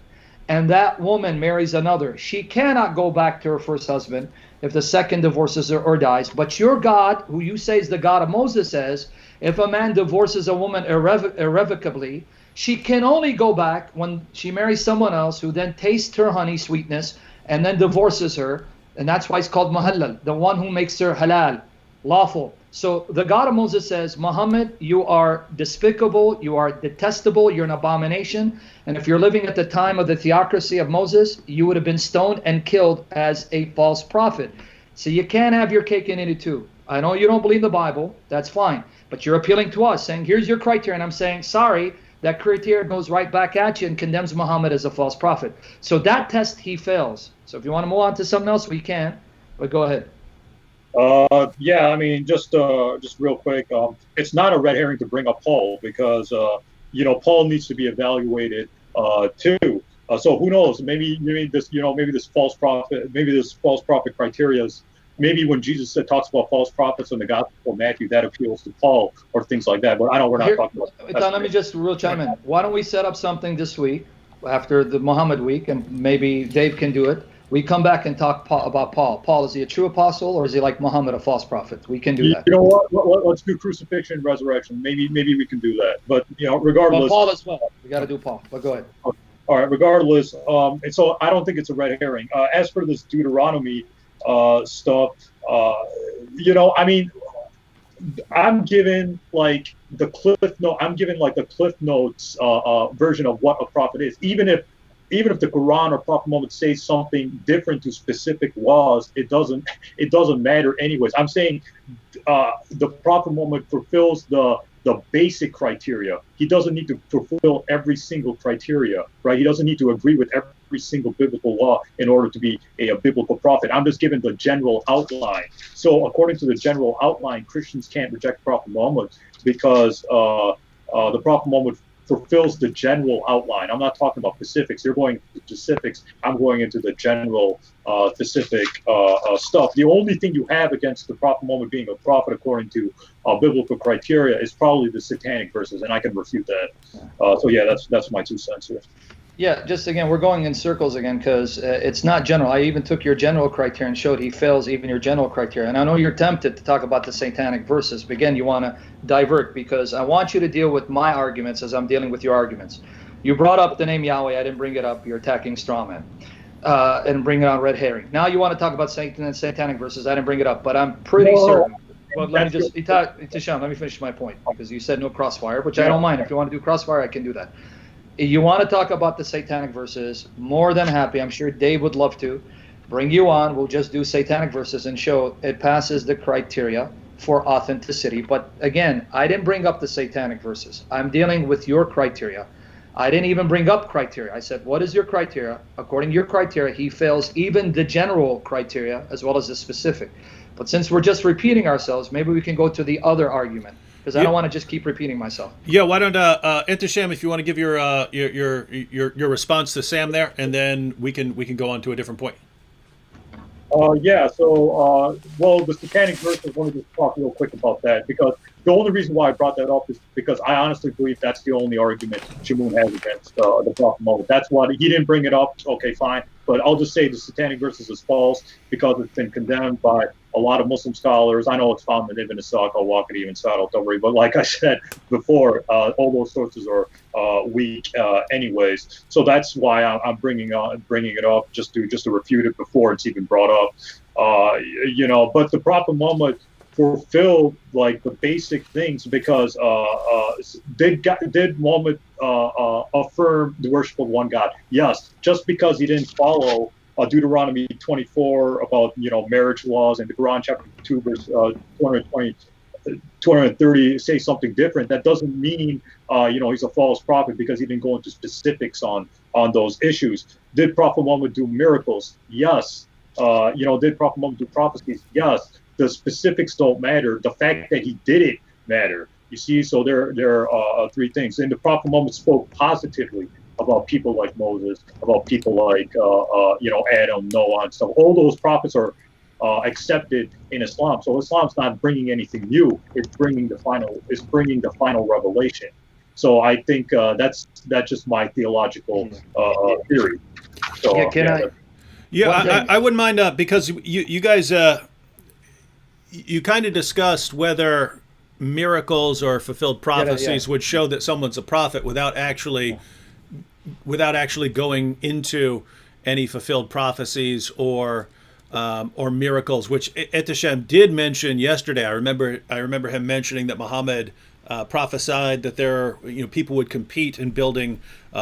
Speaker 2: and that woman marries another, she cannot go back to her first husband if the second divorces her or dies. But your God, who you say is the God of Moses, says, if a man divorces a woman irrevocably, she can only go back when she marries someone else who then tastes her honey sweetness and then divorces her. And that's why it's called muhallal, the one who makes her halal, lawful. So the God of Moses says, Muhammad, you are despicable, you are detestable, you're an abomination. And if you're living at the time of the theocracy of Moses, you would have been stoned and killed as a false prophet. So you can't have your cake and eat it too. I know you don't believe the Bible, that's fine. But you're appealing to us, saying, here's your criteria. And I'm saying, sorry, that criteria goes right back at you and condemns Muhammad as a false prophet. So that test he fails. So if you want to move on to something else, we can. But go ahead.
Speaker 3: Yeah, I mean, just real quick, it's not a red herring to bring up Paul because Paul needs to be evaluated too. So who knows? Maybe this false prophet criteria is maybe when Jesus talks about false prophets in the Gospel of Matthew, that appeals to Paul or things like that. But I know we're not talking about that.
Speaker 2: Let me just real chime in. Why don't we set up something this week after the Muhammad week, and maybe Dave can do it. We come back and talk about Paul. Paul, is he a true apostle or is he like Muhammad, a false prophet? We can do that.
Speaker 3: You know what? Let's do crucifixion and resurrection. Maybe we can do that. But regardless.
Speaker 2: Well, Paul as well. We got to do Paul. But go ahead.
Speaker 3: All right. Regardless, and so I don't think it's a red herring. As for this Deuteronomy stuff, I mean, I'm given like the Cliff Note. I'm given like the Cliff Notes version of what a prophet is. Even if the Quran or Prophet Muhammad says something different to specific laws, it doesn't matter anyways. I'm saying the Prophet Muhammad fulfills the basic criteria. He doesn't need to fulfill every single criteria, right? He doesn't need to agree with every single biblical law in order to be a biblical prophet. I'm just giving the general outline. So according to the general outline, Christians can't reject Prophet Muhammad because the Prophet Muhammad fulfills the general outline. I'm not talking about specifics. You're going into specifics. I'm going into the general specific stuff. The only thing you have against the Prophet Muhammad being a prophet according to biblical criteria is probably the satanic verses, and I can refute that. So yeah, that's my 2 cents here.
Speaker 2: Yeah, just again, we're going in circles again because it's not general. I even took your general criteria and showed he fails even your general criteria. And I know you're tempted to talk about the satanic verses, but again, you want to divert because I want you to deal with my arguments as I'm dealing with your arguments. You brought up the name Yahweh. I didn't bring it up. You're attacking strawman and bringing on red herring. Now you want to talk about Satan and satanic verses. I didn't bring it up, but I'm pretty certain. Well, let me just, Ehteshaam, let me finish my point because you said no crossfire, which I don't mind. If you want to do crossfire, I can do that. You want to talk about the satanic verses, more than happy. I'm sure Dave would love to bring you on. We'll just do satanic verses and show it passes the criteria for authenticity. But again, I didn't bring up the satanic verses. I'm dealing with your criteria. I didn't even bring up criteria. I said, what is your criteria? According to your criteria, he fails even the general criteria as well as the specific. But since we're just repeating ourselves, maybe we can go to the other argument. Because I don't want to just keep repeating myself.
Speaker 1: Yeah, why don't Ehteshaam, if you want to give your response to Sam there, and then we can go on to a different point.
Speaker 3: Yeah. So well, the satanic verses. I want to just talk real quick about that because the only reason why I brought that up is because I honestly believe that's the only argument Shamoun has against the Prophet Muhammad. That's why he didn't bring it up. Okay, fine. But I'll just say the satanic verses is false because it's been condemned by a lot of Muslim scholars. I know it's found in Ibn Ishaq, al-Waqidi, and Sa'd al-Tabari, but like I said before, all those sources are weak anyways. So that's why I'm bringing it up just to refute it before it's even brought up. But the Prophet Muhammad fulfilled like the basic things because did Muhammad affirm the worship of one God? Yes. Just because he didn't follow Deuteronomy 24 about marriage laws and the Quran chapter 2 verse 220 230 say something different, that doesn't mean he's a false prophet because he didn't go into specifics on those issues. Did Prophet Muhammad do miracles? Yes. Did Prophet Muhammad do prophecies? Yes. The specifics don't matter. The fact that he did it matter. You see, so there are three things. And the Prophet Muhammad spoke positively about people like Moses, about people like Adam, Noah, and stuff. All those prophets are accepted in Islam. So Islam's not bringing anything new. It's bringing the final revelation. So I think that's just my theological theory. So,
Speaker 1: I wouldn't mind because you guys you kind of discussed whether miracles or fulfilled prophecies would show that someone's a prophet without actually going into any fulfilled prophecies or miracles, which Ehteshaam did mention yesterday. I remember him mentioning that Muhammad prophesied that people would compete in building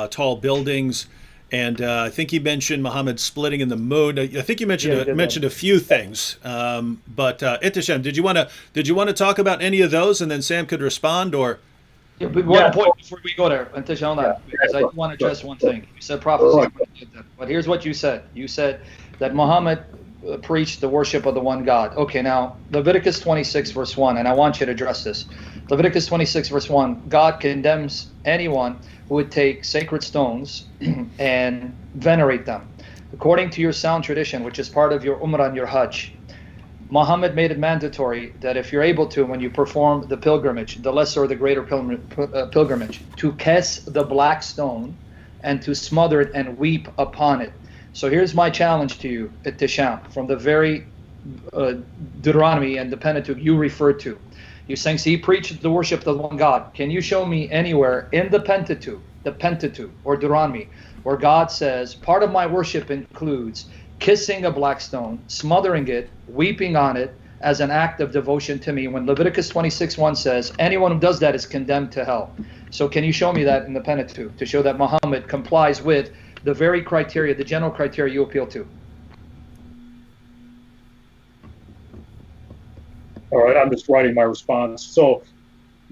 Speaker 1: tall buildings, and I think he mentioned Muhammad splitting in the moon. I think you mentioned a few things, but Ehteshaam, did you want to talk about any of those, and then Sam could respond, or?
Speaker 2: Yeah, but one point before we go there, Ehteshaam, because I want to address one thing. You said prophecy, but here's what you said. You said that Muhammad preached the worship of the one God. Okay, now Leviticus 26 verse 1, and I want you to address this. Leviticus 26 verse 1, God condemns anyone who would take sacred stones and venerate them. According to your sound tradition, which is part of your Umrah and your Hajj, Muhammad made it mandatory that if you're able to, when you perform the pilgrimage, the lesser or the greater pilgrimage, to kiss the black stone and to smother it and weep upon it. So here's my challenge to you, Ehteshaam, from the very Deuteronomy and the Pentateuch you referred to. You're saying, he preached the worship of the one God. Can you show me anywhere in the Pentateuch or Deuteronomy, where God says, part of my worship includes kissing a black stone, smothering it, weeping on it as an act of devotion to me, when Leviticus 26:1 says, anyone who does that is condemned to hell. So can you show me that in the Pentateuch to show that Muhammad complies with the very criteria, the general criteria you appeal to?
Speaker 3: All right, I'm just writing my response. So,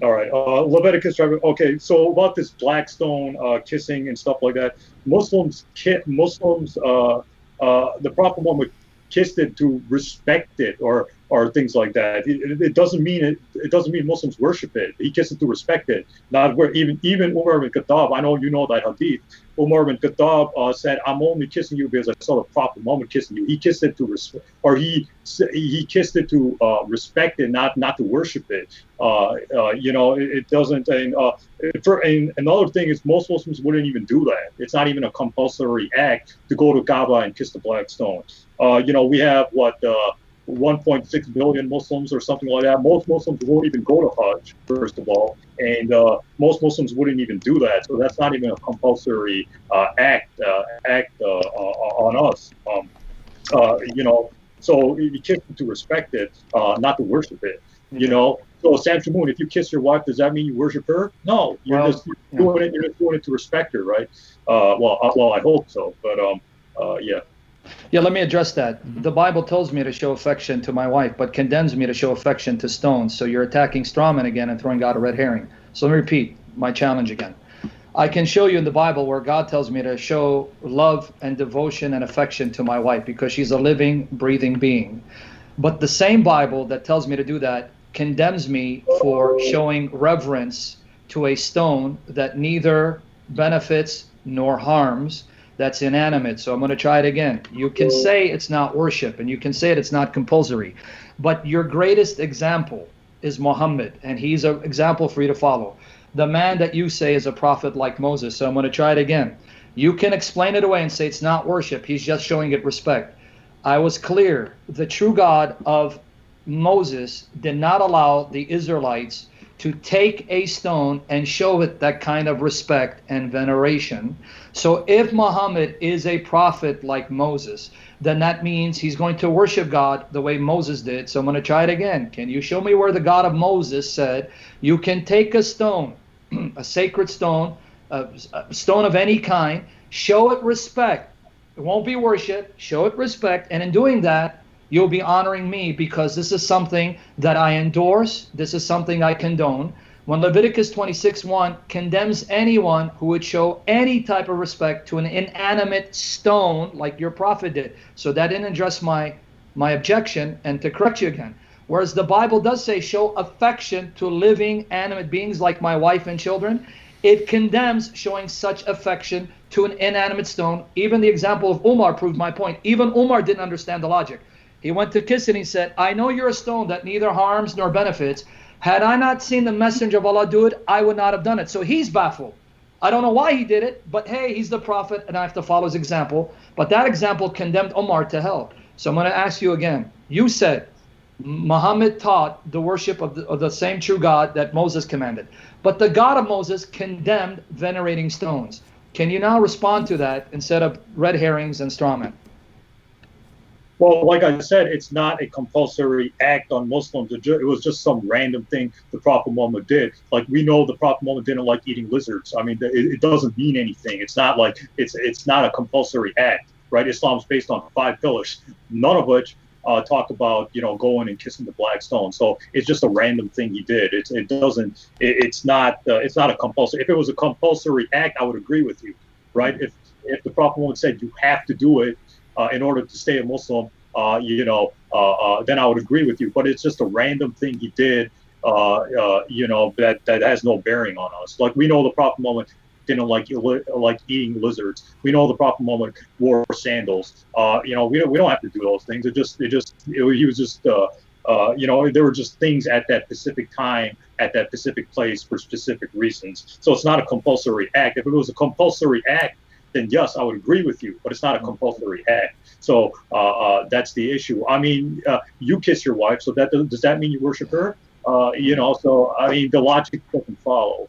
Speaker 3: all right, Leviticus. Okay, so about this black stone kissing and stuff like that, Muslims, the Prophet Muhammad kissed it to respect it, or things like that. It doesn't mean Muslims worship it. He kissed it to respect it. Not where even Umar bin Khattab. I know you know that hadith. Umar bin Khattab said, "I'm only kissing you because I saw the Prophet Muhammad kissing you." He kissed it to respect, or he kissed it to respect it, not to worship it. It doesn't. And another thing is, most Muslims wouldn't even do that. It's not even a compulsory act to go to Kaaba and kiss the black stone. We have 1.6 billion Muslims or something like that. Most Muslims won't even go to Hajj, first of all, and most Muslims wouldn't even do that. So that's not even a compulsory act on us. So you kiss it to respect it, not to worship it. So Sam Shamoun, if you kiss your wife, does that mean you worship her? No, you're just doing it to respect her, right? Well, I hope so, but yeah.
Speaker 2: Yeah, let me address that. The Bible tells me to show affection to my wife, but condemns me to show affection to stones. So you're attacking strawman again and throwing out a red herring. So let me repeat my challenge again. I can show you in the Bible where God tells me to show love and devotion and affection to my wife because she's a living, breathing being. But the same Bible that tells me to do that condemns me for showing reverence to a stone that neither benefits nor harms, that's inanimate. So I'm going to try it again. You can say it's not worship, and you can say it's not compulsory, but your greatest example is Muhammad, and he's an example for you to follow. The man that you say is a prophet like Moses. So I'm going to try it again. You can explain it away and say it's not worship. He's just showing it respect. I was clear. The true God of Moses did not allow the Israelites to take a stone and show it that kind of respect and veneration. So if Muhammad is a prophet like Moses, then that means he's going to worship God the way Moses did. So I'm going to try it again. Can you show me where the God of Moses said you can take a stone, a sacred stone, a stone of any kind, show it respect? It won't be worship, show it respect, and in doing that, you'll be honoring me because this is something that I endorse. This is something I condone. When Leviticus 26:1 condemns anyone who would show any type of respect to an inanimate stone like your prophet did. So that didn't address my objection, and to correct you again. Whereas the Bible does say show affection to living animate beings like my wife and children, it condemns showing such affection to an inanimate stone. Even the example of Umar proved my point. Even Umar didn't understand the logic. He went to kiss it and he said, I know you're a stone that neither harms nor benefits. Had I not seen the messenger of Allah do it, I would not have done it. So he's baffled. I don't know why he did it, but hey, he's the prophet and I have to follow his example. But that example condemned Umar to hell. So I'm going to ask you again. You said Muhammad taught the worship of the same true God that Moses commanded. But the God of Moses condemned venerating stones. Can you now respond to that instead of red herrings and straw men?
Speaker 3: Well, like I said, it's not a compulsory act on Muslims. It was just some random thing the Prophet Muhammad did. Like, we know the Prophet Muhammad didn't like eating lizards. I mean, it doesn't mean anything. It's not like it's not a compulsory act, right? Islam's based on 5 pillars, none of which talk about going and kissing the black stone. So it's just a random thing he did. It's not a compulsory. If it was a compulsory act, I would agree with you, right? If the Prophet Muhammad said you have to do it in order to stay a Muslim, then I would agree with you. But it's just a random thing he did, that has no bearing on us. Like, we know the Prophet Muhammad didn't like eating lizards. We know the Prophet Muhammad wore sandals. We don't have to do those things. He was just there were just things at that specific time, at that specific place for specific reasons. So it's not a compulsory act. If it was a compulsory act, then yes, I would agree with you, but it's not a compulsory act. So that's the issue. I mean, you kiss your wife, so does that mean you worship her? So I mean, the logic doesn't follow.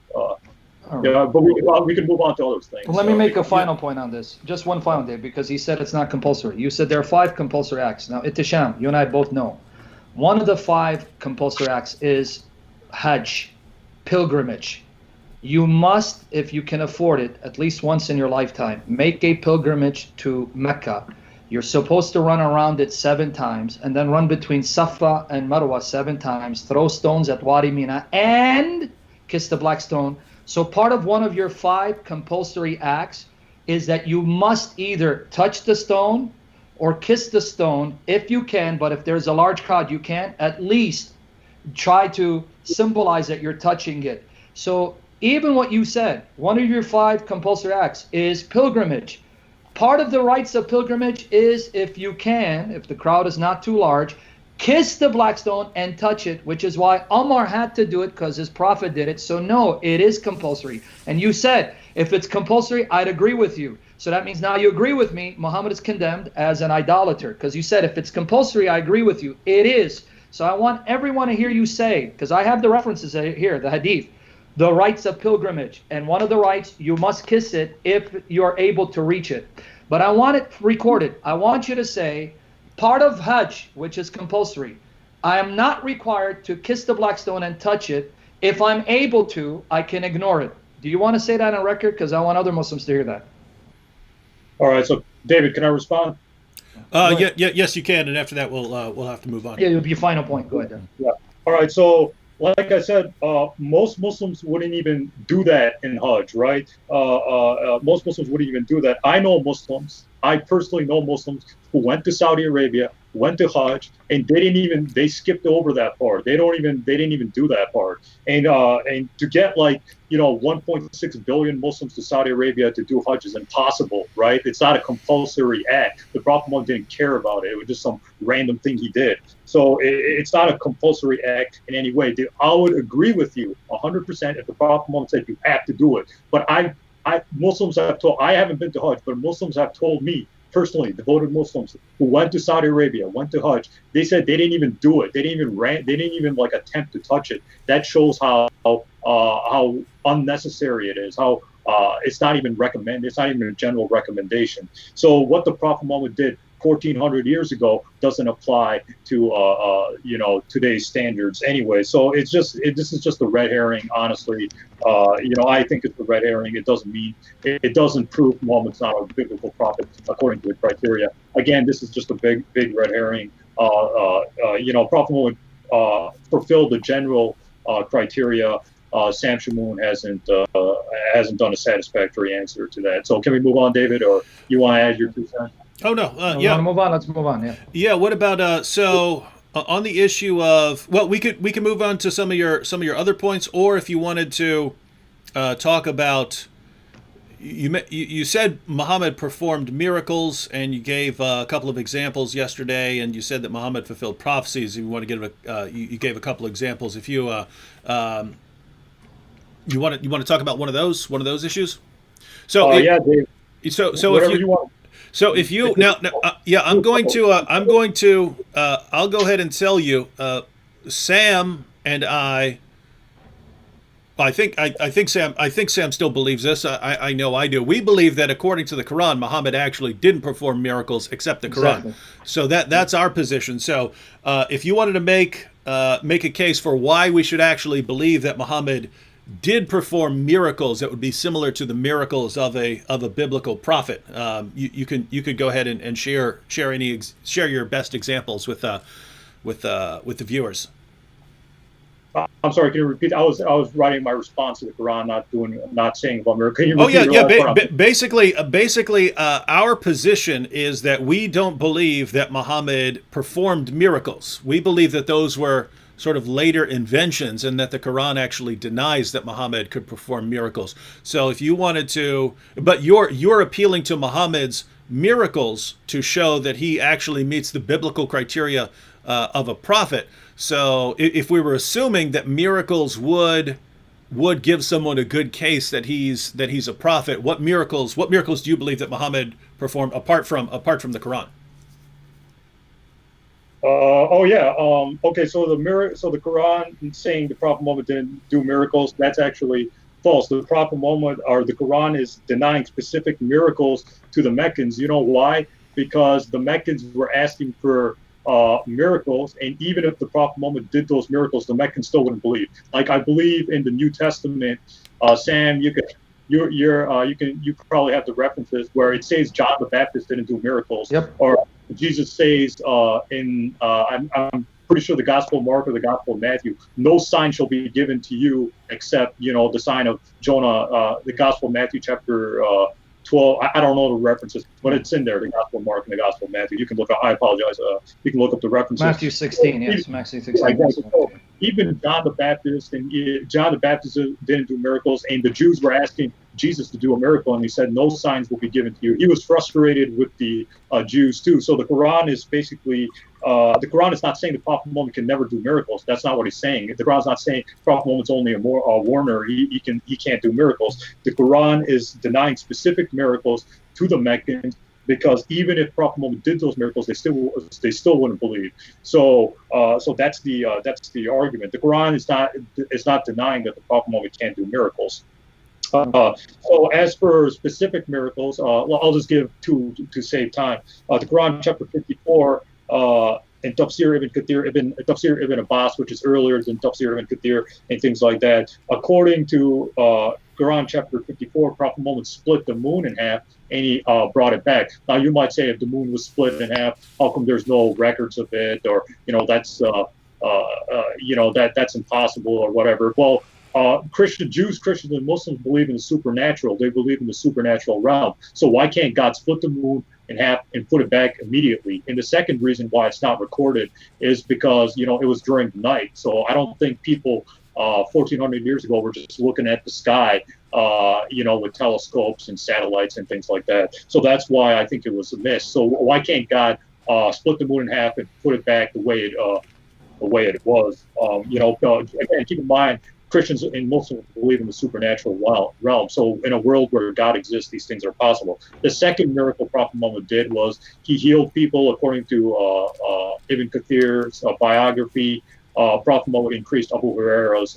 Speaker 3: But we can move on to other things.
Speaker 2: Well, let me make a final point on this. Just one final, Dave, because he said it's not compulsory. You said there are 5 compulsory acts. Now, Ehteshaam, you and I both know. One of the 5 compulsory acts is Hajj, pilgrimage. You must, if you can afford it, at least once in your lifetime, make a pilgrimage to Mecca. You're supposed to run around it 7 times and then run between Safa and Marwa 7 times, throw stones at Wadi Mina, and kiss the black stone. So part of one of your 5 compulsory acts is that you must either touch the stone or kiss the stone if you can, but if there's a large crowd, you can't. At least try to symbolize that you're touching it. So even what you said, one of your 5 compulsory acts is pilgrimage. Part of the rites of pilgrimage is, if you can, if the crowd is not too large, kiss the black stone and touch it, which is why Omar had to do it because his prophet did it. So no, it is compulsory. And you said, if it's compulsory, I'd agree with you. So that means now you agree with me, Muhammad is condemned as an idolater, because you said if it's compulsory, I agree with you. It is. So I want everyone to hear you say, because I have the references here, the hadith, the rites of pilgrimage. And one of the rites, you must kiss it if you're able to reach it. But I want it recorded. I want you to say, part of Hajj, which is compulsory, I am not required to kiss the black stone and touch it. If I'm able to, I can ignore it. Do you want to say that on record? Because I want other Muslims to hear that.
Speaker 3: All right. So, David, can I respond?
Speaker 1: Yes, you can. And after that, we'll have to move on.
Speaker 2: Yeah, it'll be your final point. Go ahead, Dan.
Speaker 3: Yeah. All right. So, like I said, most Muslims wouldn't even do that in Hajj, right? Most Muslims wouldn't even do that. I know Muslims. I personally know Muslims who went to Saudi Arabia, went to Hajj, and they skipped over that part. They didn't even do that part. And to get 1.6 billion Muslims to Saudi Arabia to do Hajj is impossible, right? It's not a compulsory act. The Prophet Muhammad didn't care about it. It was just some random thing he did. So it's not a compulsory act in any way. I would agree with you 100% if the Prophet Muhammad said you have to do it. But Muslims have told, I haven't been to Hajj, but Muslims have told me personally, devoted Muslims who went to Saudi Arabia, went to Hajj, they said they didn't even do it. They didn't even attempt to touch it. That shows how unnecessary it is, how it's not even recommended. It's not even a general recommendation. So what the Prophet Muhammad did 1,400 years ago doesn't apply to today's standards anyway. So this is just a red herring, honestly. I think it's a red herring. It doesn't prove Muhammad's not a biblical prophet according to the criteria. Again, this is just a big red herring. Prophet Muhammad fulfilled the general criteria. Sam Shamoun hasn't done a satisfactory answer to that. So can we move on, David, or you want to add your 2 cents?
Speaker 1: Oh no,
Speaker 2: We want to move on. Let's move on. Yeah.
Speaker 1: Yeah. What about on the issue of, well, we can move on to some of your other points, or if you wanted to talk about, you said Muhammad performed miracles, and you gave a couple of examples yesterday, and you said that Muhammad fulfilled prophecies. If you want to give you gave a couple of examples. If you you want to talk about one of those issues. So
Speaker 3: yeah, Dave.
Speaker 1: So
Speaker 3: Whatever
Speaker 1: if
Speaker 3: you want.
Speaker 1: so if you now yeah, I'm going to I'll go ahead and tell you, Sam and I think Sam still believes this. I know I do. We believe that according to the Quran, Muhammad actually didn't perform miracles except the Quran.
Speaker 2: Exactly.
Speaker 1: So that's our position. So if you wanted to make a case for why we should actually believe that Muhammad did perform miracles that would be similar to the miracles of a biblical prophet, you could go ahead and share your best examples with the viewers.
Speaker 3: I'm sorry. Can you repeat? I was writing my response to the Quran, not saying about miracles. Can you repeat?
Speaker 1: Basically, our position is that we don't believe that Muhammad performed miracles. We believe that those were sort of later inventions, and that the Quran actually denies that Muhammad could perform miracles. So if you wanted to, but you're appealing to Muhammad's miracles to show that he actually meets the biblical criteria of a prophet. So if we were assuming that miracles would give someone a good case that he's a prophet, what miracles do you believe that Muhammad performed apart from the Quran?
Speaker 3: Okay. So the Quran saying the Prophet Muhammad didn't do miracles, that's actually false. The Prophet Muhammad, or the Quran, is denying specific miracles to the Meccans. You know why? Because the Meccans were asking for miracles, and even if the Prophet Muhammad did those miracles, the Meccans still wouldn't believe. Like, I believe in the New Testament, Sam, you probably have the references where it says John the Baptist didn't do miracles.
Speaker 2: Yep.
Speaker 3: Or Jesus says I'm pretty sure the Gospel of Mark or the Gospel of Matthew, no sign shall be given to you except the sign of Jonah. The Gospel of Matthew chapter 12. I don't know the references, but it's in there. The Gospel of Mark and the Gospel of Matthew. You can look up. I apologize. You can look up the references.
Speaker 2: Matthew 16. Yes, Matthew 16.
Speaker 3: Like, even John the Baptist didn't do miracles, and the Jews were asking Jesus to do a miracle, and he said, no signs will be given to you. He was frustrated with the Jews too. So the Quran is basically, the Quran is not saying the Prophet Muhammad can never do miracles. That's not what he's saying. The Quran is not saying Prophet Muhammad's only a warner. He can't do miracles. The Quran is denying specific miracles to the Meccans, because even if Prophet Muhammad did those miracles, they still wouldn't believe. So that's the argument. The Quran is not denying that the Prophet Muhammad can't do miracles. So as for specific miracles, I'll just give two to save time. The Quran, chapter 54, and Tafsir ibn Abbas, which is earlier than Tafsir ibn Kathir and things like that. According to Quran chapter 54, Prophet Muhammad split the moon in half, and he brought it back. Now you might say, if the moon was split in half, how come there's no records of it? Or that's that's impossible or whatever. Well, Christians and Muslims believe in the supernatural. They believe in the supernatural realm. So why can't God split the moon in half and put it back immediately? And the second reason why it's not recorded is because it was during the night. So I don't think people 1,400 years ago were just looking at the sky, with telescopes and satellites and things like that. So that's why I think it was a miss. So why can't God split the moon in half and put it back the way it was? Again, keep in mind, Christians and Muslims believe in the supernatural realm. So in a world where God exists, these things are possible. The second miracle Prophet Muhammad did was he healed people. According to Ibn Kathir's biography, Prophet Muhammad increased Abu Huraira's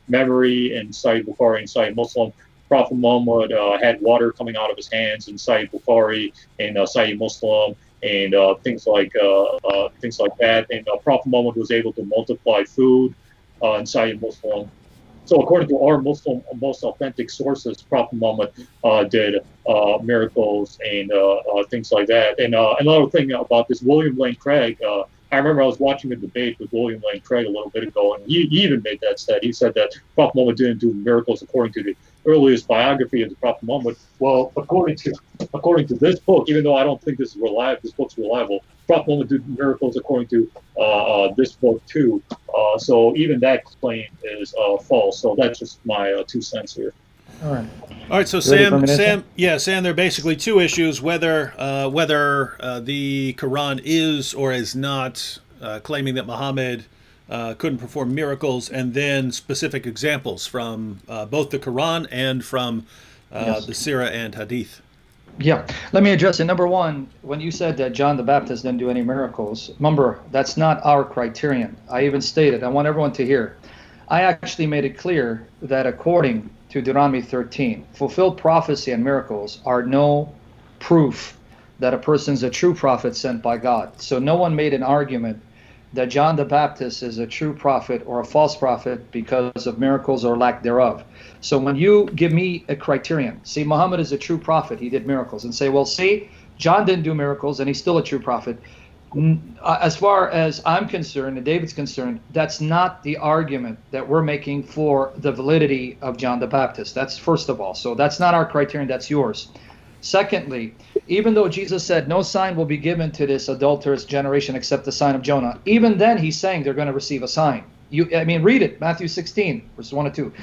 Speaker 3: memory in Sahih Bukhari and Sahih Muslim. Prophet Muhammad had water coming out of his hands in Sahih Bukhari and Sahih Muslim, and things like that. And Prophet Muhammad was able to multiply food in Sahih Muslim. So according to our Muslim most authentic sources, Prophet Muhammad did miracles and things like that. And another thing about this, William Lane Craig I remember I was watching a debate with William Lane Craig a little bit ago, and he even made that stat. He said that Prophet Muhammad didn't do miracles according to the earliest biography of the Prophet Muhammad. Well, according to this book, even though I don't think this is reliable, this book's reliable, Prophet Muhammad did miracles according to this book too. So even that claim is false. So that's just my 2 cents here.
Speaker 2: All right.
Speaker 1: All right, so Sam, there are basically two issues: whether the Quran is or is not claiming that Muhammad couldn't perform miracles, and then specific examples from both the Quran and from the Sirah and Hadith.
Speaker 2: Yeah, let me address it. Number one, when you said that John the Baptist didn't do any miracles, remember, that's not our criterion. I even stated, I want everyone to hear, I actually made it clear that according to Deuteronomy 13, fulfilled prophecy and miracles are no proof that a person's a true prophet sent by God. So no one made an argument that John the Baptist is a true prophet or a false prophet because of miracles or lack thereof. So when you give me a criterion, see, Muhammad is a true prophet, he did miracles, and say, well, see, John didn't do miracles and he's still a true prophet. As far as I'm concerned and David's concerned, that's not the argument that we're making for the validity of John the Baptist. That's first of all. So that's not our criterion, that's yours. Secondly, even though Jesus said no sign will be given to this adulterous generation except the sign of Jonah, even then he's saying they're going to receive a sign. Read it, Matthew 16, verses 1 and 2.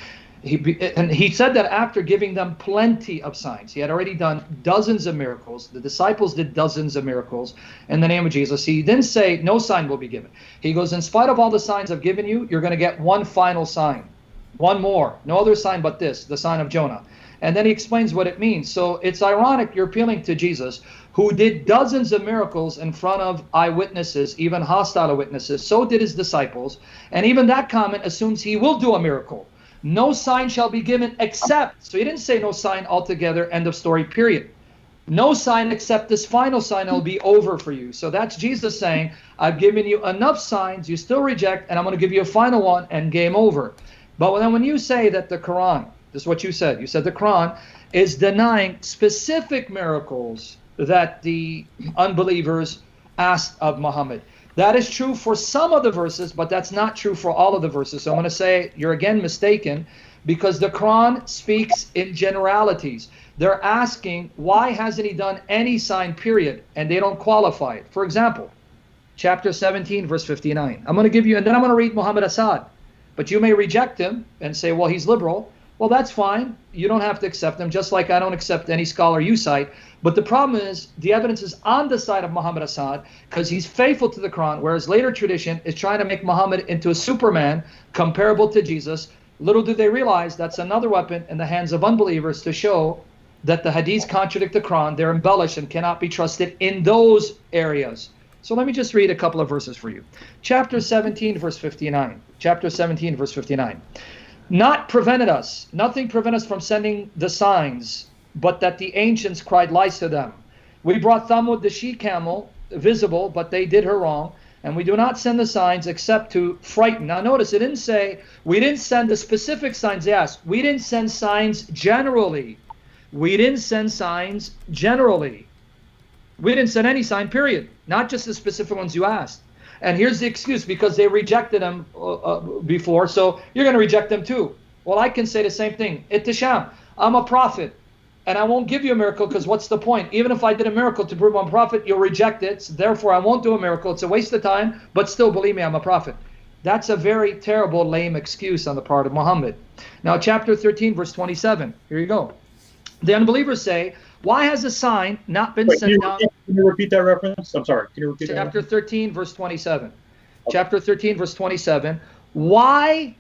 Speaker 2: He said that after giving them plenty of signs. He had already done dozens of miracles. The disciples did dozens of miracles in the name of Jesus. He didn't say no sign will be given. He goes, in spite of all the signs I've given you, you're going to get one final sign. One more. No other sign but this, the sign of Jonah. And then he explains what it means. So it's ironic you're appealing to Jesus, who did dozens of miracles in front of eyewitnesses, even hostile witnesses. So did his disciples. And even that comment assumes he will do a miracle. No sign shall be given except, so he didn't say no sign altogether, end of story, period. No sign except this final sign, it'll be over for you. So that's Jesus saying, I've given you enough signs, you still reject, and I'm going to give you a final one, and game over. But then when you say that the Quran, this is what you said the Quran is denying specific miracles that the unbelievers asked of Muhammad. That is true for some of the verses, but that's not true for all of the verses. So I'm going to say you're again mistaken, because the Quran speaks in generalities. They're asking, why hasn't he done any sign, period? And they don't qualify it. For example, chapter 17, verse 59. I'm going to give you, and then I'm going to read Muhammad Assad. But you may reject him and say, well, he's liberal. Well, that's fine. You don't have to accept him, just like I don't accept any scholar you cite. But the problem is the evidence is on the side of Muhammad Assad because he's faithful to the Quran, whereas later tradition is trying to make Muhammad into a Superman comparable to Jesus. Little do they realize that's another weapon in the hands of unbelievers to show that the hadiths contradict the Quran. They're embellished and cannot be trusted in those areas. So let me just read a couple of verses for you. Chapter 17, verse 59. Chapter 17, verse 59. Nothing prevented us from sending the signs, but that the ancients cried lies to them. We brought Thamud the she-camel visible, but they did her wrong. And we do not send the signs except to frighten. Now notice, it didn't say, we didn't send the specific signs they asked. We didn't send signs generally. We didn't send signs generally. We didn't send any sign, period. Not just the specific ones you asked. And here's the excuse, because they rejected them before, so you're going to reject them too. Well, I can say the same thing. Ehteshaam, I'm a prophet, and I won't give you a miracle because what's the point? Even if I did a miracle to prove I'm a prophet, you'll reject it. So therefore, I won't do a miracle. It's a waste of time, but still, believe me, I'm a prophet. That's a very terrible, lame excuse on the part of Muhammad. Now, chapter 13, verse 27. Here you go. The unbelievers say, why has a sign not been sent down?
Speaker 3: Can you repeat that reference? I'm sorry. Can you repeat that?
Speaker 2: Chapter 13, verse 27. Okay. Chapter 13, verse 27. Why,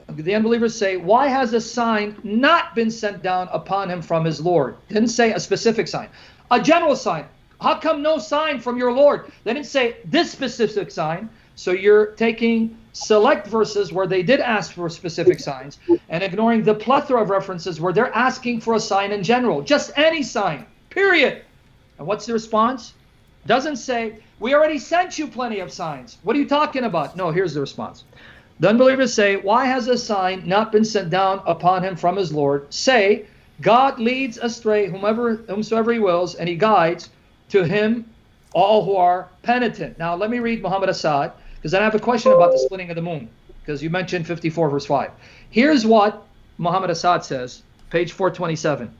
Speaker 2: the unbelievers say, why has a sign not been sent down upon him from his Lord? Didn't say a specific sign. A general sign. How come no sign from your Lord? They didn't say this specific sign. So you're taking select verses where they did ask for specific signs and ignoring the plethora of references where they're asking for a sign in general. Just any sign, period. And what's the response? Doesn't say, we already sent you plenty of signs. What are you talking about? No, here's the response. The unbelievers say, why has a sign not been sent down upon him from his Lord? Say, God leads astray whomsoever he wills, and he guides to him all who are penitent. Now, let me read Muhammad Assad, because then I have a question about the splitting of the moon, because you mentioned 54 verse 5. Here's what Muhammad Assad says, page 427.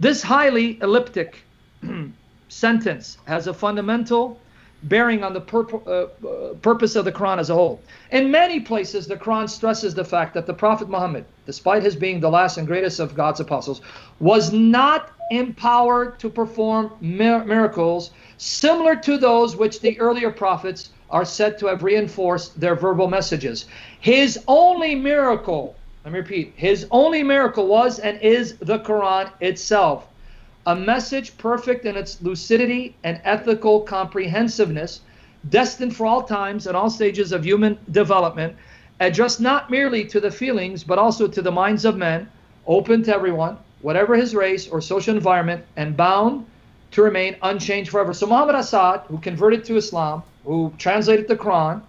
Speaker 2: This highly elliptic sentence has a fundamental bearing on the purpose of the Quran as a whole. In many places, the Quran stresses the fact that the Prophet Muhammad, despite his being the last and greatest of God's apostles, was not empowered to perform miracles similar to those which the earlier prophets are said to have reinforced their verbal messages. His only miracle, let me repeat, his only miracle was and is the Quran itself. A message perfect in its lucidity and ethical comprehensiveness, destined for all times and all stages of human development, addressed not merely to the feelings, but also to the minds of men, open to everyone, whatever his race or social environment, and bound to remain unchanged forever. So Muhammad Assad, who converted to Islam, who translated the Quran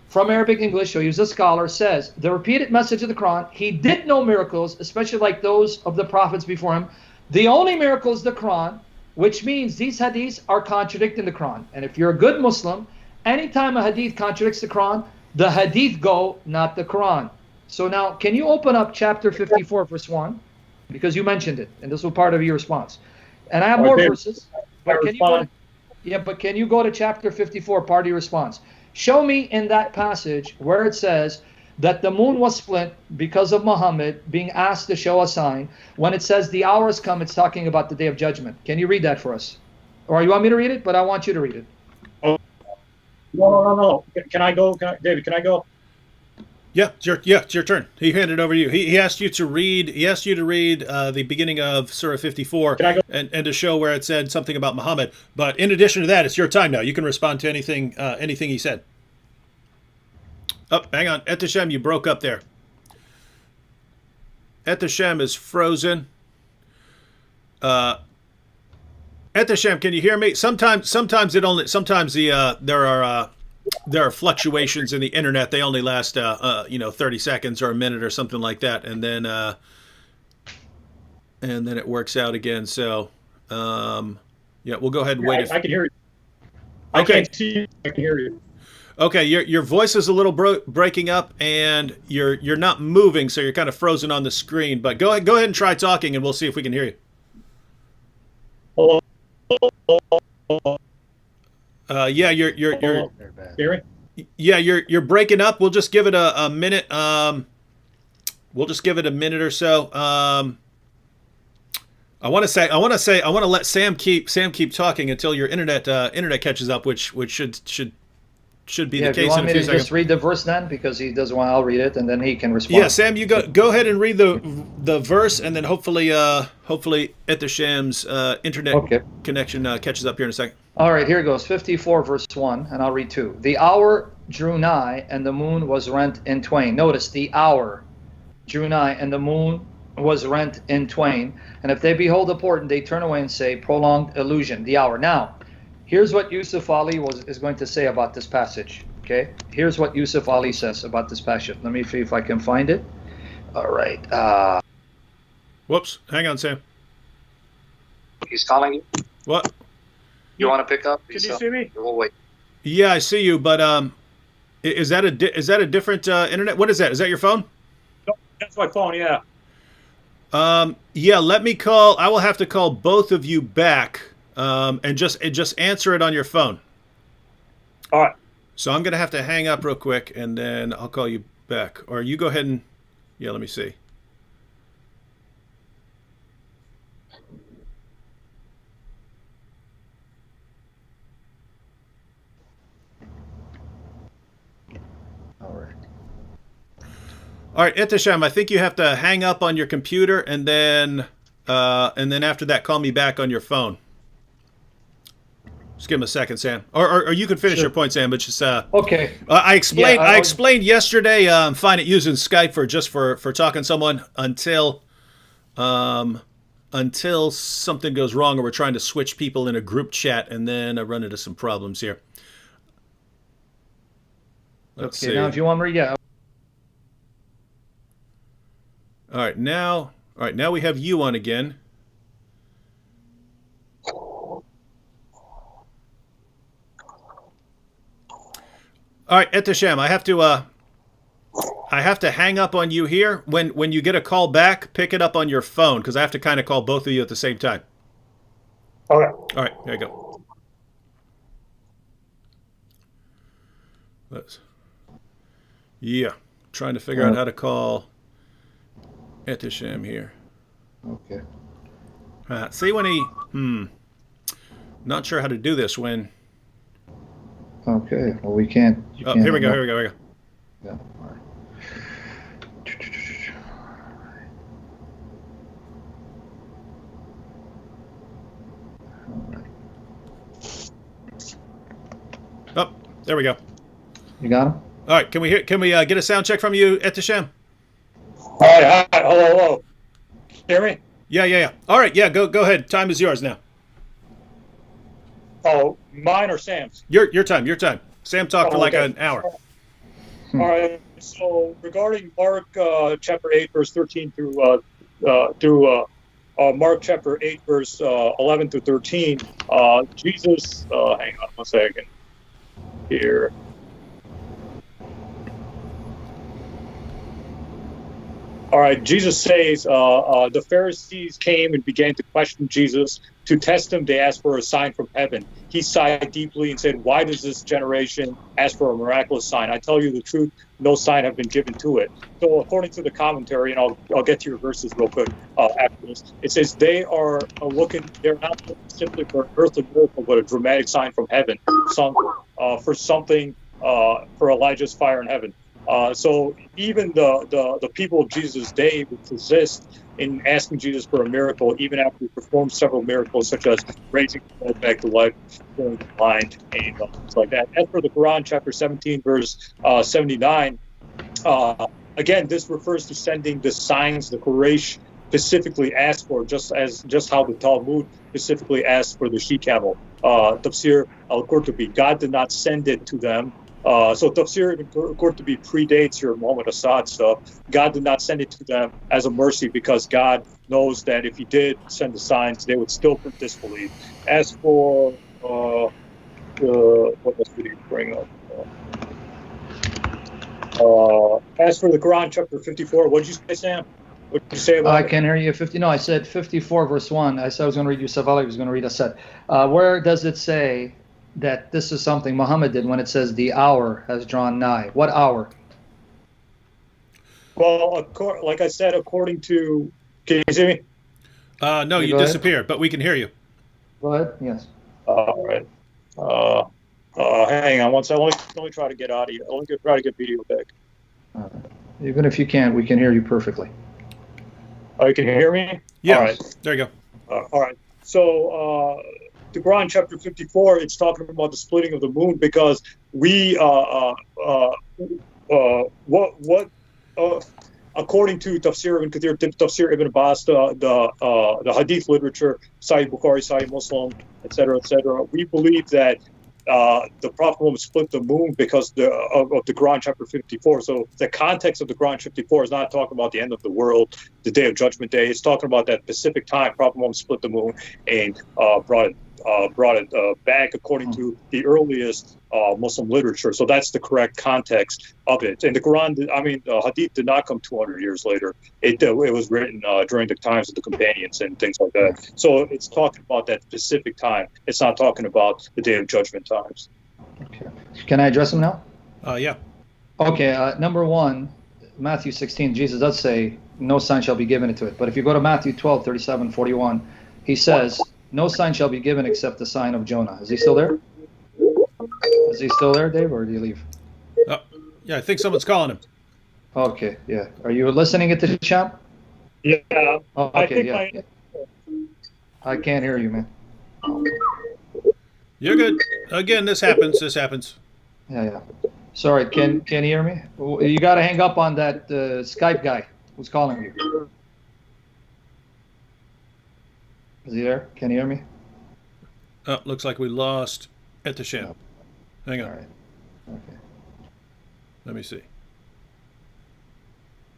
Speaker 2: from Arabic English, so he was a scholar, says, the repeated message of the Quran, he did no miracles, especially like those of the prophets before him. The only miracle is the Quran, which means these hadiths are contradicting the Quran. And if you're a good Muslim, anytime a hadith contradicts the Quran, the hadith go, not the Quran. So now, can you open up chapter 54, verse 1? Because you mentioned it, and this was part of your response. And I have more verses. But can you go to chapter 54, part of your response? Show me in that passage where it says that the moon was split because of Muhammad being asked to show a sign. When it says the hour has come, it's talking about the day of judgment. Can you read that for us? Or you want me to read it? But I want you to read it.
Speaker 3: Oh, no. Can I go? David, can I go?
Speaker 1: Yeah, it's your turn. He handed it over to you. He asked you to read. He asked you to read the beginning of Surah 54 and to show where it said something about Muhammad. But in addition to that, it's your time now. You can respond to anything he said. Oh, hang on, Ehteshaam, you broke up there. Ehteshaam is frozen. Ehteshaam, can you hear me? Sometimes there are fluctuations in the internet. They only last 30 seconds or a minute or something like that, and then it works out again. So we'll go ahead and wait.
Speaker 3: I can hear you.
Speaker 1: Okay.
Speaker 3: I can't see you. I can hear you.
Speaker 1: Okay, your voice is a little breaking up, and you're not moving, so you're kind of frozen on the screen. But go ahead and try talking, and we'll see if we can hear you.
Speaker 3: Hello.
Speaker 1: You're breaking up. We'll just give it a minute. We'll just give it a minute or so. I want to let Sam keep talking until your internet catches up, which should be the case.
Speaker 2: If you want
Speaker 1: in
Speaker 2: me
Speaker 1: a few
Speaker 2: to
Speaker 1: seconds.
Speaker 2: just read the verse then, because he doesn't want, I'll read it and then he can respond.
Speaker 1: Yeah, Sam, you go ahead and read the verse, and then hopefully Ehteshaam's internet connection catches up here in a second.
Speaker 2: All right, here goes 54 verse 1, and I'll read 2. The hour drew nigh, and the moon was rent in twain. Notice, the hour drew nigh, and the moon was rent in twain. And if they behold a portent, they turn away and say, prolonged illusion, the hour. Now, here's what Yusuf Ali is going to say about this passage. Okay, here's what Yusuf Ali says about this passage. Let me see if I can find it. All right.
Speaker 1: Whoops, hang on, Sam.
Speaker 2: He's calling you.
Speaker 1: What?
Speaker 2: You want to pick up?
Speaker 3: Can you see me?
Speaker 2: We'll wait.
Speaker 1: Yeah, I see you, but is that a different internet? What is that? Is that your phone?
Speaker 3: No, that's my phone. Yeah.
Speaker 1: Yeah. Let me call. I will have to call both of you back, and just answer it on your phone.
Speaker 3: All right.
Speaker 1: So I'm gonna have to hang up real quick, and then I'll call you back. Or you go ahead and let me see. All right, Ehteshaam, I think you have to hang up on your computer, and then after that, call me back on your phone. Just give him a second, Sam, or you can finish your point, Sam. But just
Speaker 2: okay.
Speaker 1: I explained yesterday. I'm fine at using Skype for talking to someone until something goes wrong, or we're trying to switch people in a group chat, and then I run into some problems here. Let's see.
Speaker 2: Now if you want me, yeah.
Speaker 1: All right, now we have you on again. All right, Ehteshaam, I have to hang up on you here. When you get a call back, pick it up on your phone because I have to kind of call both of you at the same time.
Speaker 3: Okay.
Speaker 1: All right, here you go. Yeah, trying to figure out how to call Ehteshaam here.
Speaker 2: Okay.
Speaker 1: See when he not sure how to do this when.
Speaker 2: Okay. Well, we can't.
Speaker 1: Oh, here we go. Here we go. Here we go.
Speaker 2: Yeah. All right. All right.
Speaker 1: Oh, there we go.
Speaker 2: You got him?
Speaker 1: All right, can we get a sound check from you, Ehteshaam?
Speaker 3: Hi. Hello. Can you hear me?
Speaker 1: Yeah. All right, yeah, go ahead. Time is yours now.
Speaker 3: Oh, mine or Sam's?
Speaker 1: Your time. Sam talked for like an hour.
Speaker 3: All right. So regarding Mark chapter 8, verse 13 through Mark chapter 8, verse 11 through 13, Jesus. Hang on 1 second here. All right, Jesus says, the Pharisees came and began to question Jesus. To test him, they asked for a sign from heaven. He sighed deeply and said, why does this generation ask for a miraculous sign? I tell you the truth, no sign have been given to it. So according to the commentary, and I'll get to your verses real quick after this, it says they're not looking simply for an earthly miracle, but a dramatic sign from heaven, for Elijah's fire in heaven. So even the people of Jesus' day would persist in asking Jesus for a miracle, even after he performed several miracles, such as raising the dead back to life, healing the blind, and things like that. As for the Quran, chapter 17, verse 79, again, this refers to sending the signs the Quraysh specifically asked for, just how the Talmud specifically asked for the she-camel. Tafsir al-Qurtubi, God did not send it to them. So Tafsir al-Qurtubi predates your Muhammad Assad stuff. God did not send it to them as a mercy because God knows that if he did send the signs, they would still disbelieve. As for what else did he bring up? As for the Quran, chapter 54, what did you say, Sam? What did you say about
Speaker 2: I can't hear you. 50. No, I said 54, verse 1. I said I was going to read you Savali was going to read a set. Where does it say that this is something Muhammad did when it says the hour has drawn nigh? What hour?
Speaker 3: Well, like I said, according to... Can you see me?
Speaker 1: No, you disappeared, but we can hear you.
Speaker 2: Go ahead. Yes.
Speaker 3: All right. Hang on one second. Let me try to get audio. Let me try to get video back.
Speaker 2: All right. Even if you can't, we can hear you perfectly.
Speaker 3: Oh, you can hear me?
Speaker 1: Yeah.
Speaker 3: All right.
Speaker 1: There you
Speaker 3: go. All right. So, the Quran chapter 54, it's talking about the splitting of the moon because according to Tafsir ibn Kathir, Tafsir ibn Abbas, the Hadith literature, Sahih Bukhari, Sahih Muslim, etc., we believe that the Prophet Muhammad split the moon because of the Quran chapter 54. So the context of the Quran 54 is not talking about the end of the world, the day of Judgment Day. It's talking about that specific time Prophet Muhammad split the moon and brought it back according to the earliest Muslim literature. So that's the correct context of it. And the Quran, the Hadith did not come 200 years later. It was written during the times of the companions and things like that. So it's talking about that specific time. It's not talking about the Day of Judgment times.
Speaker 2: Okay. Can I address them now?
Speaker 1: Yeah.
Speaker 2: Okay. Number one, Matthew 16, Jesus does say, no sign shall be given to it. But if you go to Matthew 12, 37, 41, he says, no sign shall be given except the sign of Jonah. Is he still there? Is he still there, Dave, or did he leave?
Speaker 1: Yeah, I think someone's calling him.
Speaker 2: Okay, yeah. Are you listening at the shop?
Speaker 3: Yeah.
Speaker 2: Oh, okay, yeah. I can't hear you, man.
Speaker 1: You're good. Again, this happens.
Speaker 2: Yeah. Sorry, can you hear me? You got to hang up on that Skype guy who's calling you. Is he there? Can you hear me?
Speaker 1: Looks like we lost Ehteshaam.
Speaker 2: No.
Speaker 1: Hang on.
Speaker 2: All right. Okay.
Speaker 1: Let me see.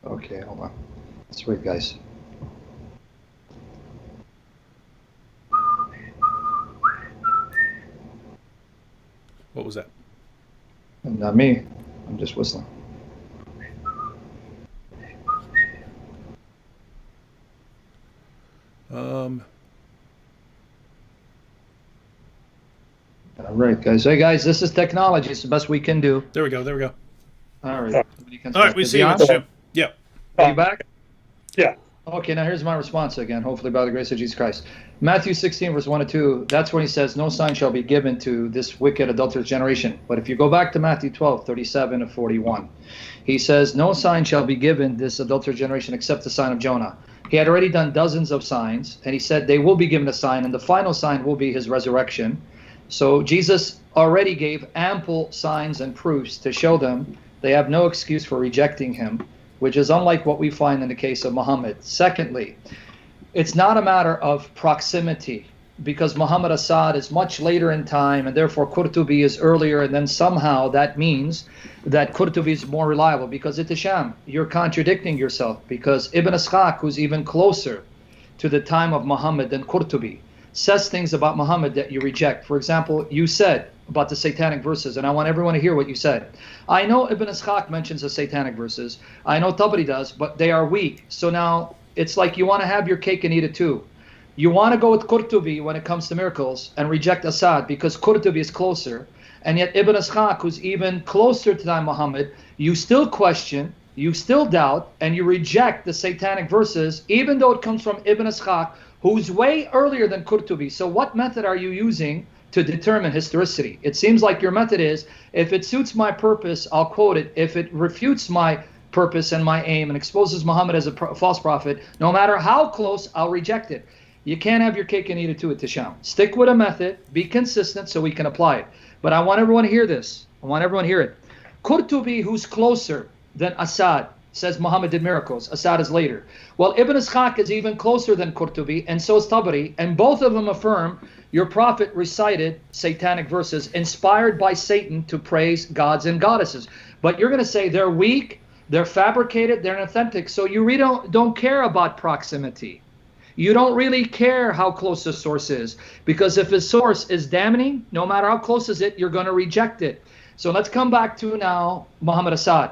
Speaker 2: Okay, hold on. Let's wait, guys.
Speaker 1: What was that?
Speaker 2: Not me. I'm just whistling. All right, guys. Hey, guys, this is technology. It's the best we can do.
Speaker 1: There we go.
Speaker 2: All right.
Speaker 1: All right, we see you, Mr. Jim. Yeah.
Speaker 2: Are you back?
Speaker 3: Yeah.
Speaker 2: Okay, now here's my response again, hopefully by the grace of Jesus Christ. Matthew 16, verse 1 and 2, that's when he says, no sign shall be given to this wicked adulterous generation. But if you go back to Matthew 12, 37 to 41, he says, no sign shall be given this adulterous generation except the sign of Jonah. He had already done dozens of signs, and he said they will be given a sign, and the final sign will be his resurrection. So Jesus already gave ample signs and proofs to show them they have no excuse for rejecting him, which is unlike what we find in the case of Muhammad. Secondly, it's not a matter of proximity, because Muhammad Assad is much later in time, and therefore Qurtubi is earlier, and then somehow that means that Qurtubi is more reliable. Because Ehteshaam, you're contradicting yourself, because Ibn Ishaq, who's even closer to the time of Muhammad than Qurtubi, says things about Muhammad that you reject. For example, you said about the satanic verses, and I want everyone to hear what you said. I know Ibn Ishaq mentions the satanic verses. I know Tabari does, but they are weak. So now it's like you want to have your cake and eat it too. You want to go with Qurtubi when it comes to miracles and reject Assad because Qurtubi is closer. And yet Ibn Ishaq, who's even closer to time Muhammad, you still question, you still doubt, and you reject the satanic verses, even though it comes from Ibn Ishaq, who's way earlier than Qurtubi. So what method are you using to determine historicity? It seems like your method is, if it suits my purpose, I'll quote it. If it refutes my purpose and my aim and exposes Muhammad as a false prophet, no matter how close, I'll reject it. You can't have your cake and eat it too, Ehteshaam. Stick with a method, be consistent so we can apply it. But I want everyone to hear this. I want everyone to hear it. Qurtubi, who's closer than Assad, says Muhammad did miracles. Assad is later. Well, Ibn Ishaq is even closer than Qurtubi, and so is Tabari, and both of them affirm your prophet recited satanic verses inspired by Satan to praise gods and goddesses. But you're going to say they're weak, they're fabricated, they're inauthentic, so you really don't care about proximity. You don't really care how close the source is, because if his source is damning, no matter how close is it, you're going to reject it. So let's come back to now Muhammad Assad.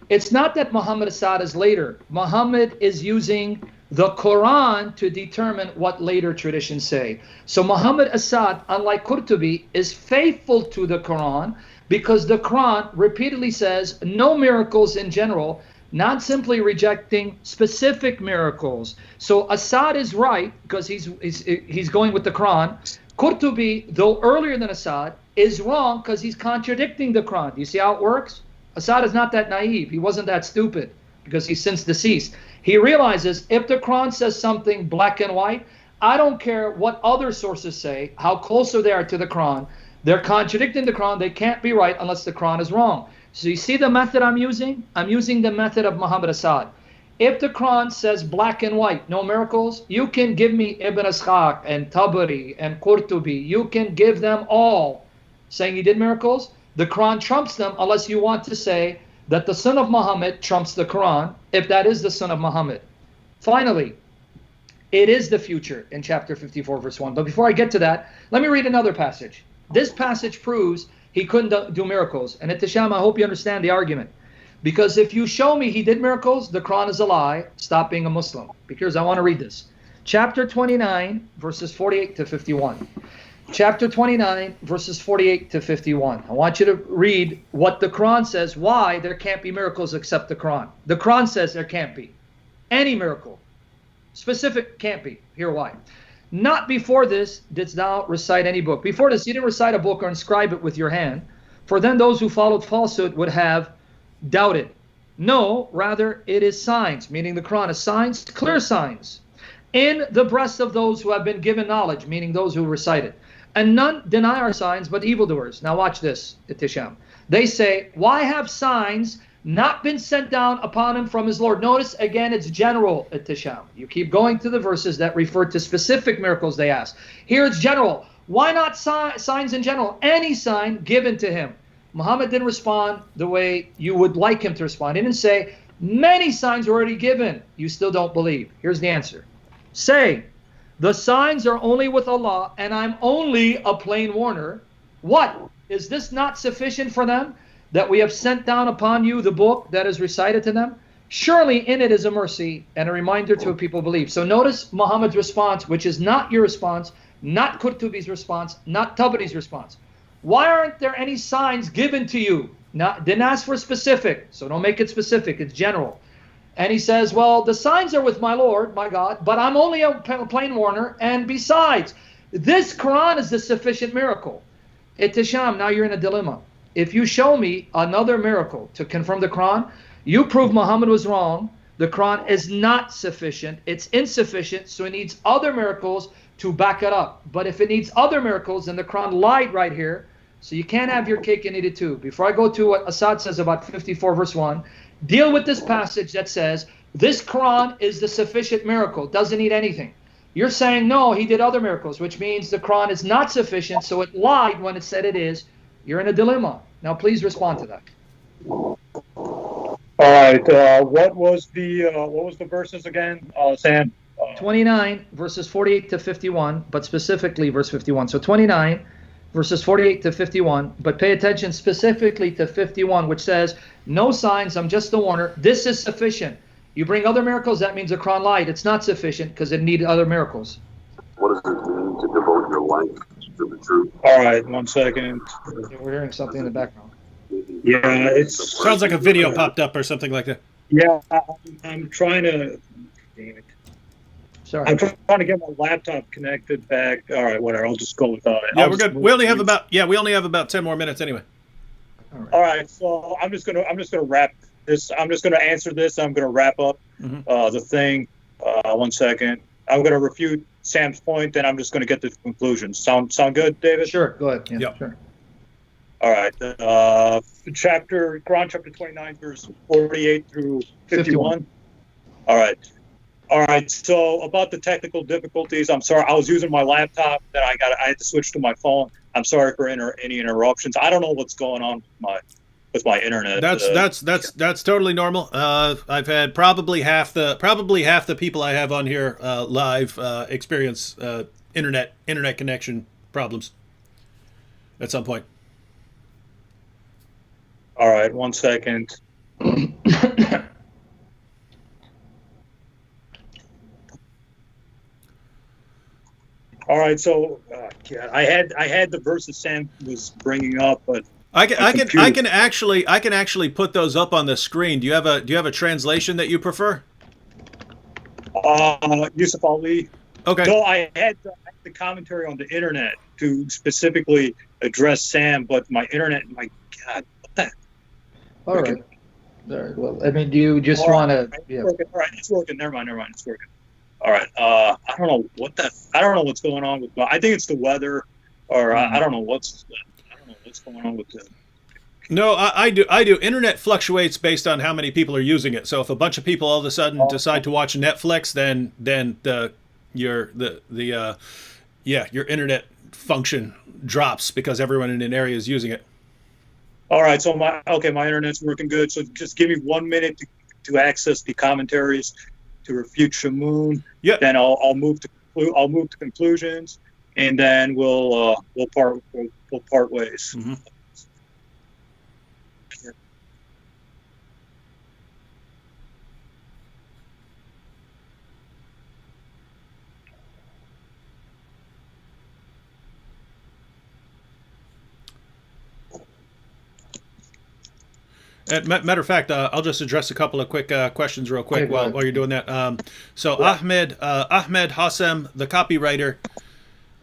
Speaker 2: It's not that Muhammad Assad is later. Muhammad is using the Quran to determine what later traditions say. So Muhammad Assad, unlike Qurtubi, is faithful to the Quran because the Quran repeatedly says no miracles in general, not simply rejecting specific miracles. So Assad is right because he's going with the Quran. Qurtubi, though earlier than Assad, is wrong because he's contradicting the Quran. Do you see how it works? Assad is not that naive. He wasn't that stupid because he's since deceased. He realizes if the Quran says something black and white, I don't care what other sources say, how closer they are to the Quran. They're contradicting the Quran. They can't be right unless the Quran is wrong. So you see the method I'm using? I'm using the method of Muhammad Assad. If the Quran says black and white, no miracles, you can give me Ibn Ishaq and Tabari and Qurtubi. You can give them all saying he did miracles. The Quran trumps them unless you want to say that the son of Muhammad trumps the Quran, if that is the son of Muhammad. Finally, it is the future in chapter 54, verse 1. But before I get to that, let me read another passage. This passage proves he couldn't do miracles. And Ehteshaam, I hope you understand the argument. Because if you show me he did miracles, the Quran is a lie. Stop being a Muslim. Because I want to read this. Chapter 29, verses 48 to 51. Chapter 29, verses 48 to 51. I want you to read what the Quran says, why there can't be miracles except the Quran. The Quran says there can't be any miracle. Specific can't be. Here why. Not before this didst thou recite any book. Before this, you didn't recite a book or inscribe it with your hand, for then those who followed falsehood would have doubted. No, rather it is signs, meaning the Quran is signs, clear signs, in the breasts of those who have been given knowledge, meaning those who recite it. And none deny our signs but evildoers. Now watch this, Ehteshaam. They say, why have signs not been sent down upon him from his Lord? Notice again, it's general, Ehteshaam. You keep going to the verses that refer to specific miracles they ask. Here it's general. Why not signs in general? Any sign given to him. Muhammad didn't respond the way you would like him to respond. He didn't say, many signs were already given. You still don't believe. Here's the answer. Say, the signs are only with Allah, and I'm only a plain warner. What? Is this not sufficient for them? that we have sent down upon you the book that is recited to them? Surely in it is a mercy and a reminder to a people believe. So notice Muhammad's response, which is not your response, not Qurtubi's response, not Tabari's response. Why aren't there any signs given to you? Didn't ask for specific, so don't make it specific, it's general. And he says, well, the signs are with my Lord, my God, but I'm only a plain warner, and besides, this Quran is the sufficient miracle. Ehteshaam, now you're in a dilemma. If you show me another miracle to confirm the Quran, you prove Muhammad was wrong. The Quran is not sufficient. It's insufficient, so it needs other miracles to back it up. But if it needs other miracles, then the Quran lied right here. So you can't have your cake and eat it too. Before I go to what Assad says about 54 verse 1, deal with this passage that says, this Quran is the sufficient miracle, doesn't need anything. You're saying, no, he did other miracles, which means the Quran is not sufficient, so it lied when it said it is. You're in a dilemma. Now, please respond to that.
Speaker 3: All right. What was the verses again, Sam?
Speaker 2: 29 verses 48 to 51, but specifically verse 51. So 29 verses 48 to 51, but pay attention specifically to 51, which says, no signs, I'm just a warner. This is sufficient. You bring other miracles, that means the Quran lied. It's not sufficient because it needed other miracles.
Speaker 4: What does it mean to devote your life to the truth?
Speaker 3: All right, 1 second.
Speaker 2: We're hearing something in the background.
Speaker 3: Yeah, it's
Speaker 1: Sounds like a video popped up or something like that.
Speaker 3: yeah. I'm trying to. Damn it.
Speaker 2: Sorry.
Speaker 3: I'm trying to get my laptop connected back. All right, whatever. I'll just go without it.
Speaker 1: Yeah, we're good. We only have about 10 more minutes anyway.
Speaker 3: All right, so I'm just gonna wrap this. I'm just gonna answer this. I'm gonna wrap up the thing. 1 second. I'm gonna refute Sam's point, then I'm just gonna get the conclusion. Sound good, David?
Speaker 2: Sure, go ahead. Yeah,
Speaker 1: Yep.
Speaker 2: sure.
Speaker 3: All right. Quran chapter 29, verse 48 through 51. All right. All right. So about the technical difficulties, I'm sorry. I was using my laptop. Then I had to switch to my phone. I'm sorry for any interruptions. I don't know what's going on with my internet.
Speaker 1: That's totally normal. I've had probably half the people I have on here live experience internet connection problems at some point.
Speaker 3: All right, 1 second. All right, so God, I had the verses Sam was bringing up, but
Speaker 1: I can actually put those up on the screen. Do you have a translation that you prefer?
Speaker 3: Yusuf Ali.
Speaker 1: Okay.
Speaker 3: No, I had the commentary on the internet to specifically address Sam, but my internet, my God, what the?
Speaker 2: All right. All right. Well, I mean, do you just want to? Yeah.
Speaker 3: All right, it's working. Never mind. It's working. All right. I don't know what's going on with. I think it's the weather, or I don't know what's going on with the.
Speaker 1: No, I do. Internet fluctuates based on how many people are using it. So if a bunch of people all of a sudden decide to watch Netflix, then your internet function drops because everyone in an area is using it.
Speaker 3: All right, so my internet's working good. So just give me 1 minute to access the commentaries to refute Shamoun.
Speaker 1: Yeah.
Speaker 3: Then I'll move to conclusions, and then we'll part ways.
Speaker 1: Mm-hmm. Matter of fact, I'll just address a couple of quick questions real quick while you're doing that. Ahmed Hassem, the copywriter,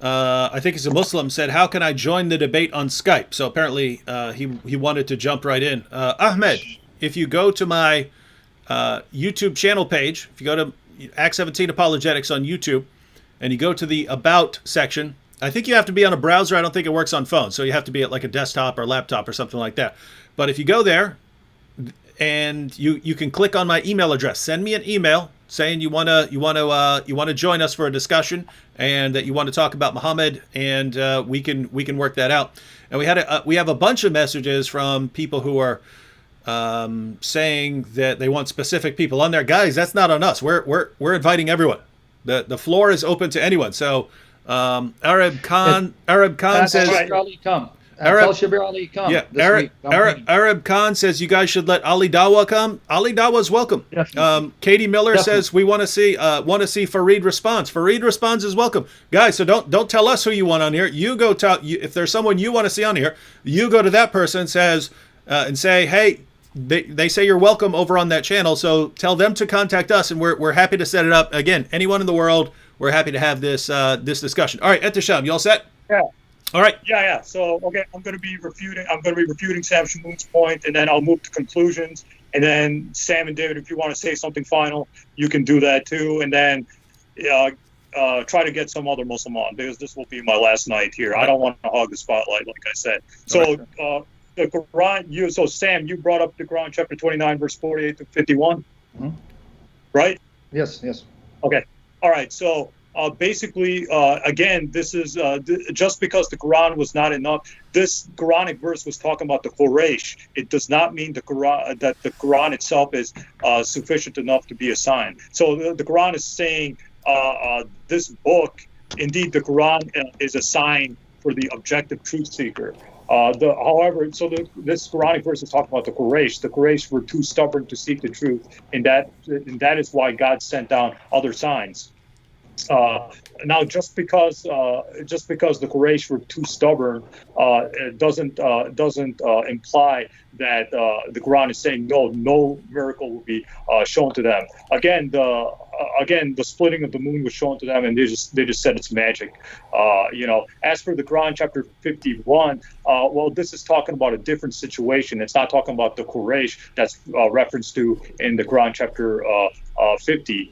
Speaker 1: I think he's a Muslim, said, "How can I join the debate on Skype?" So apparently he wanted to jump right in. Ahmed, if you go to my YouTube channel page, if you go to Act 17 Apologetics on YouTube, and you go to the About section, I think you have to be on a browser. I don't think it works on phone, so you have to be at like a desktop or laptop or something like that. But if you go there, and you can click on my email address. Send me an email saying you want to join us for a discussion and that you want to talk about Muhammad, and we can work that out. And we have a bunch of messages from people who are saying that they want specific people on there. Guys, that's not on us. We're inviting everyone. The floor is open to anyone. So Arab Khan says,
Speaker 2: Charlie, come. Tell Shabir Ali come this week.
Speaker 1: Arab Khan says you guys should let Ali Dawa come. Ali Dawa's welcome. Katie Miller says we want to see Fareed Response. Fareed Response is welcome, guys. So don't tell us who you want on here. You go tell if there's someone you want to see on here. You go to that person and say, hey, they say you're welcome over on that channel. So tell them to contact us, and we're happy to set it up. Again, anyone in the world, we're happy to have this discussion. All right, Ehteshaam, you all set?
Speaker 3: Yeah.
Speaker 1: All right.
Speaker 3: Yeah. So, okay, I'm going to be refuting Sam Shamoun's point, and then I'll move to conclusions. And then Sam and David, if you want to say something final, you can do that too. And then try to get some other Muslim on, because this will be my last night here. I don't want to hog the spotlight, like I said. So, the Quran. So Sam, you brought up the Quran, chapter 29, verse 48 to 51, right?
Speaker 2: Yes.
Speaker 3: Okay. All right. So. Basically, again, this is just because the Quran was not enough. This Quranic verse was talking about the Quraysh. It does not mean that the Quran itself is sufficient enough to be a sign. So the Quran is saying this book, indeed, the Quran is a sign for the objective truth seeker. However, this Quranic verse is talking about the Quraysh. The Quraysh were too stubborn to seek the truth, and that is why God sent down other signs. Now, just because the Quraysh were too stubborn, it doesn't imply that the Quran is saying no miracle will be shown to them. Again, the splitting of the moon was shown to them, and they just said it's magic. As for the Quran, chapter 51, this is talking about a different situation. It's not talking about the Quraysh that's referenced to in the Quran, chapter 50.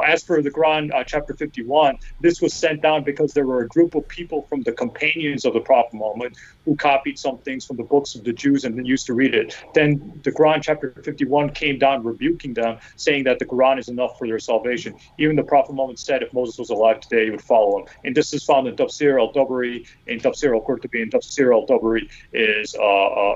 Speaker 3: As for the Quran, chapter 51, this was sent down because there were a group of people from the companions of the Prophet Muhammad who copied some things from the books of the Jews and then used to read it. Then the Quran, chapter 51, came down rebuking them, saying that the Quran is enough for their salvation. Even the Prophet Muhammad said if Moses was alive today, he would follow him. And this is found in Tafsir al-Tabari, in Tafsir al-Qurtubi, and Tafsir al-Tabari is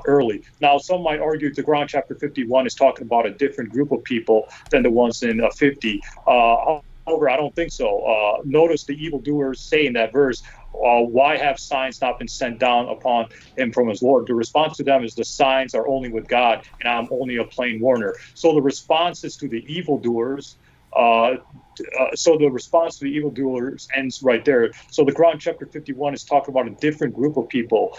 Speaker 3: early. Now, some might argue the Quran, chapter 51, is talking about a different group of people than the ones in 50. However, I don't think so. Notice the evildoers say in that verse, why have signs not been sent down upon him from his Lord? The response to them is the signs are only with God, and I'm only a plain warner. So the response is to the evildoers. So the response to the evildoers ends right there. So the Quran, chapter 51, is talking about a different group of people.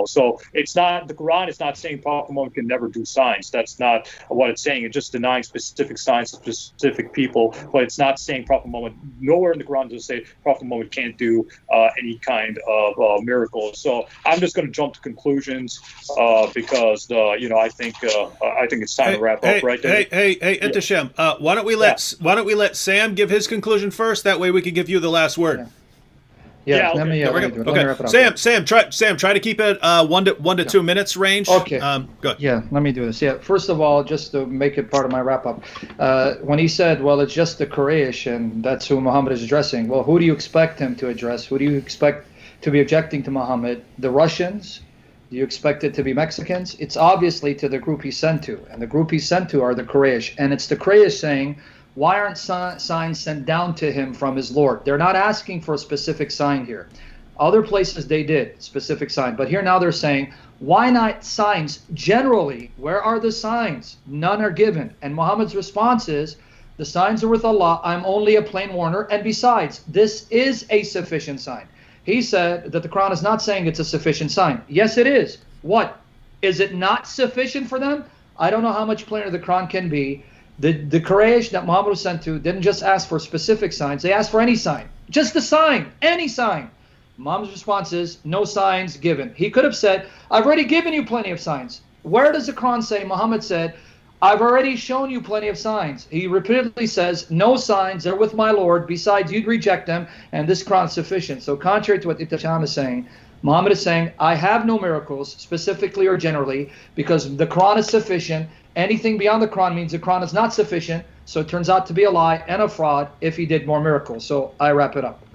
Speaker 3: So it's not, the Quran is not saying Prophet Muhammad can never do signs. That's not what it's saying. It's just denying specific signs to specific people. But it's not saying Prophet Muhammad, nowhere in the Quran does it say Prophet Muhammad can't do any kind of miracle. So I'm just going to jump to conclusions because I think it's time to wrap up right there.
Speaker 1: Hey, Ehteshaam, why don't we let Sam give his conclusion first? That way we can give you the last word.
Speaker 2: Let me wrap it up.
Speaker 1: Sam, try to keep it 1 to 2 minutes range.
Speaker 2: Okay.
Speaker 1: Good.
Speaker 2: Yeah, let me do this. Yeah, first of all, just to make it part of my wrap up, when he said, well, it's just the Quraysh and that's who Muhammad is addressing. Well, who do you expect him to address? Who do you expect to be objecting to Muhammad? The Russians? Do you expect it to be Mexicans? It's obviously to the group he sent to, and the group he sent to are the Quraysh, and it's the Quraysh saying, why aren't signs sent down to him from his Lord? They're not asking for a specific sign here. Other places they did specific sign, but here now they're saying, why not signs generally? Where are the signs? None are given. And Muhammad's response is, the signs are with Allah, I'm only a plain warner, and besides, this is a sufficient sign. He said that the Quran is not saying it's a sufficient sign. Yes, it is. What? Is it not sufficient for them? I don't know how much plainer the Quran can be. The Quraysh that Muhammad was sent to didn't just ask for specific signs. They asked for any sign. Just a sign. Any sign. Muhammad's response is, no signs given. He could have said, I've already given you plenty of signs. Where does the Quran say Muhammad said, I've already shown you plenty of signs? He repeatedly says, no signs, they're with my Lord. Besides, you'd reject them, and this Quran is sufficient. So contrary to what Ehteshaam is saying, Muhammad is saying, I have no miracles, specifically or generally, because the Quran is sufficient. Anything beyond the Quran means the Quran is not sufficient, so it turns out to be a lie and a fraud if he did more miracles. So I wrap it up.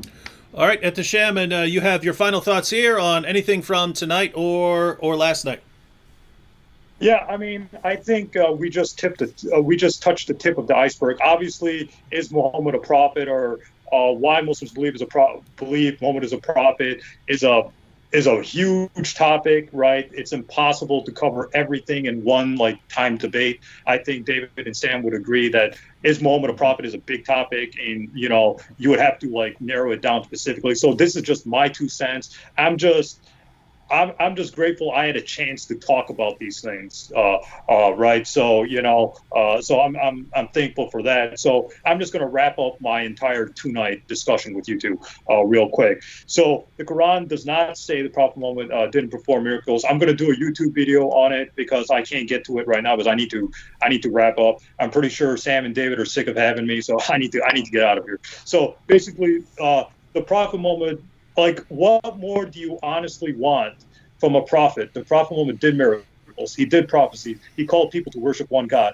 Speaker 1: All right, Ehteshaam, and you have your final thoughts here on anything from tonight or last night.
Speaker 3: Yeah, I mean, I think we just touched the tip of the iceberg. Obviously, is Muhammad a prophet or why Muslims believe Muhammad is a prophet is a huge topic, right? It's impossible to cover everything in one time debate. I think David and Sam would agree that is Muhammad a prophet is a big topic, and you would have to narrow it down specifically. So this is just my 2 cents. I'm just grateful I had a chance to talk about these things, right? So so I'm thankful for that. So I'm just going to wrap up my entire 2-night discussion with you two real quick. So the Quran does not say the Prophet Muhammad didn't perform miracles. I'm going to do a YouTube video on it because I can't get to it right now because I need to wrap up. I'm pretty sure Sam and David are sick of having me, so I need to get out of here. So basically, the Prophet Muhammad. What more do you honestly want from a prophet? The Prophet Muhammad did miracles. He did prophecy. He called people to worship one God.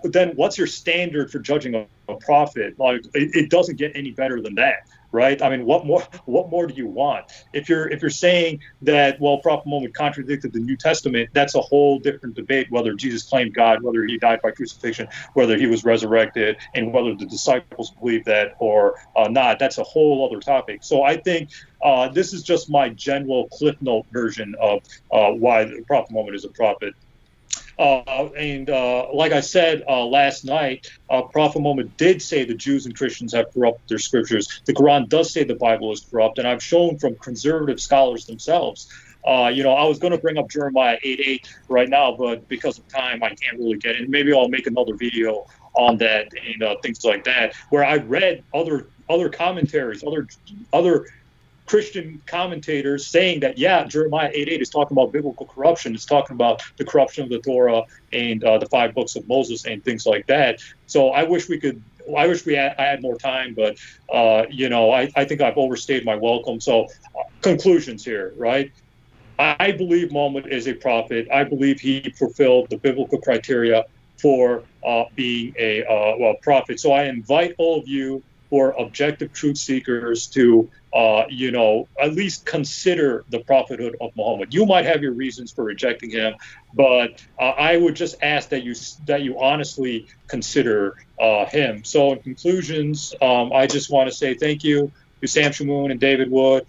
Speaker 3: Then what's your standard for judging a prophet? It doesn't get any better than that, right? I mean, what more do you want? If you're saying that, well, Prophet Muhammad contradicted the New Testament, that's a whole different debate, whether Jesus claimed God, whether he died by crucifixion, whether he was resurrected, and whether the disciples believe that or not. That's a whole other topic. So I think this is just my general Cliff Note version of why the Prophet Muhammad is a prophet. Like I said last night, Prophet Muhammad did say the Jews and Christians have corrupted their scriptures. The Quran does say the Bible is corrupt, and I've shown from conservative scholars themselves. I was going to bring up Jeremiah 8:8 right now, but because of time, I can't really get in. Maybe I'll make another video on that and things like that, where I read other commentaries, other Christian commentators saying that, Jeremiah 8:8 is talking about biblical corruption. It's talking about the corruption of the Torah and the 5 books of Moses and things like that. So I wish I had more time, but, I think I've overstayed my welcome. So conclusions here, right? I believe Muhammad is a prophet. I believe he fulfilled the biblical criteria for being a prophet. So I invite all of you who are objective truth seekers to at least consider the prophethood of Muhammad. You might have your reasons for rejecting him, but I would just ask that you honestly consider him. So in conclusions, I just want to say thank you to Sam Shamoun and David Wood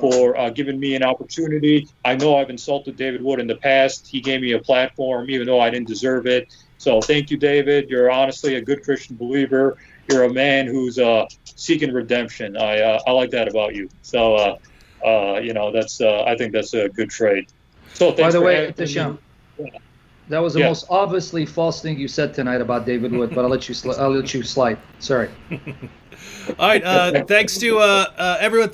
Speaker 3: for giving me an opportunity. I know I've insulted David Wood in the past. He gave me a platform, even though I didn't deserve it. So thank you, David. You're honestly a good Christian believer. You're a man who's seeking redemption. I like that about you. So, that's I think that's a good trait. So thanks. By the way,
Speaker 2: Ehteshaam, that was the most obviously false thing you said tonight about David Wood, but I'll let you slide. Sorry.
Speaker 1: All right. Thanks to everyone.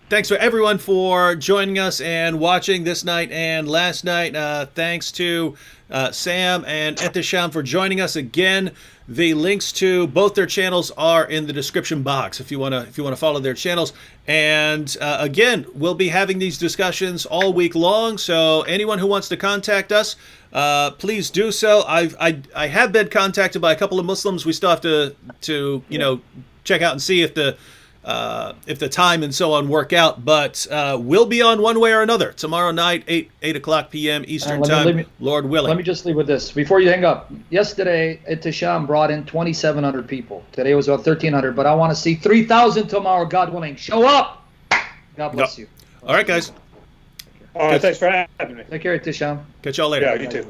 Speaker 1: Thanks for everyone for joining us and watching this night and last night. Thanks to Sam and Ehteshaam for joining us again. The links to both their channels are in the description box if you want to follow their channels. And again, we'll be having these discussions all week long. So anyone who wants to contact us, please do so. I have been contacted by a couple of Muslims. We still have to check out and see if the time and so on work out, but we'll be on one way or another tomorrow night, 8 o'clock p.m. Eastern time, Lord willing.
Speaker 2: Let me just leave with this before you hang up. Yesterday, Ehteshaam brought in 2,700 people. Today was about 1,300, but I want to see 3,000 tomorrow, God willing. Show up! God bless you.
Speaker 1: All right, guys.
Speaker 3: All right, thanks for having me.
Speaker 2: Take care, Ehteshaam.
Speaker 1: Catch y'all later.
Speaker 3: Yeah, you too.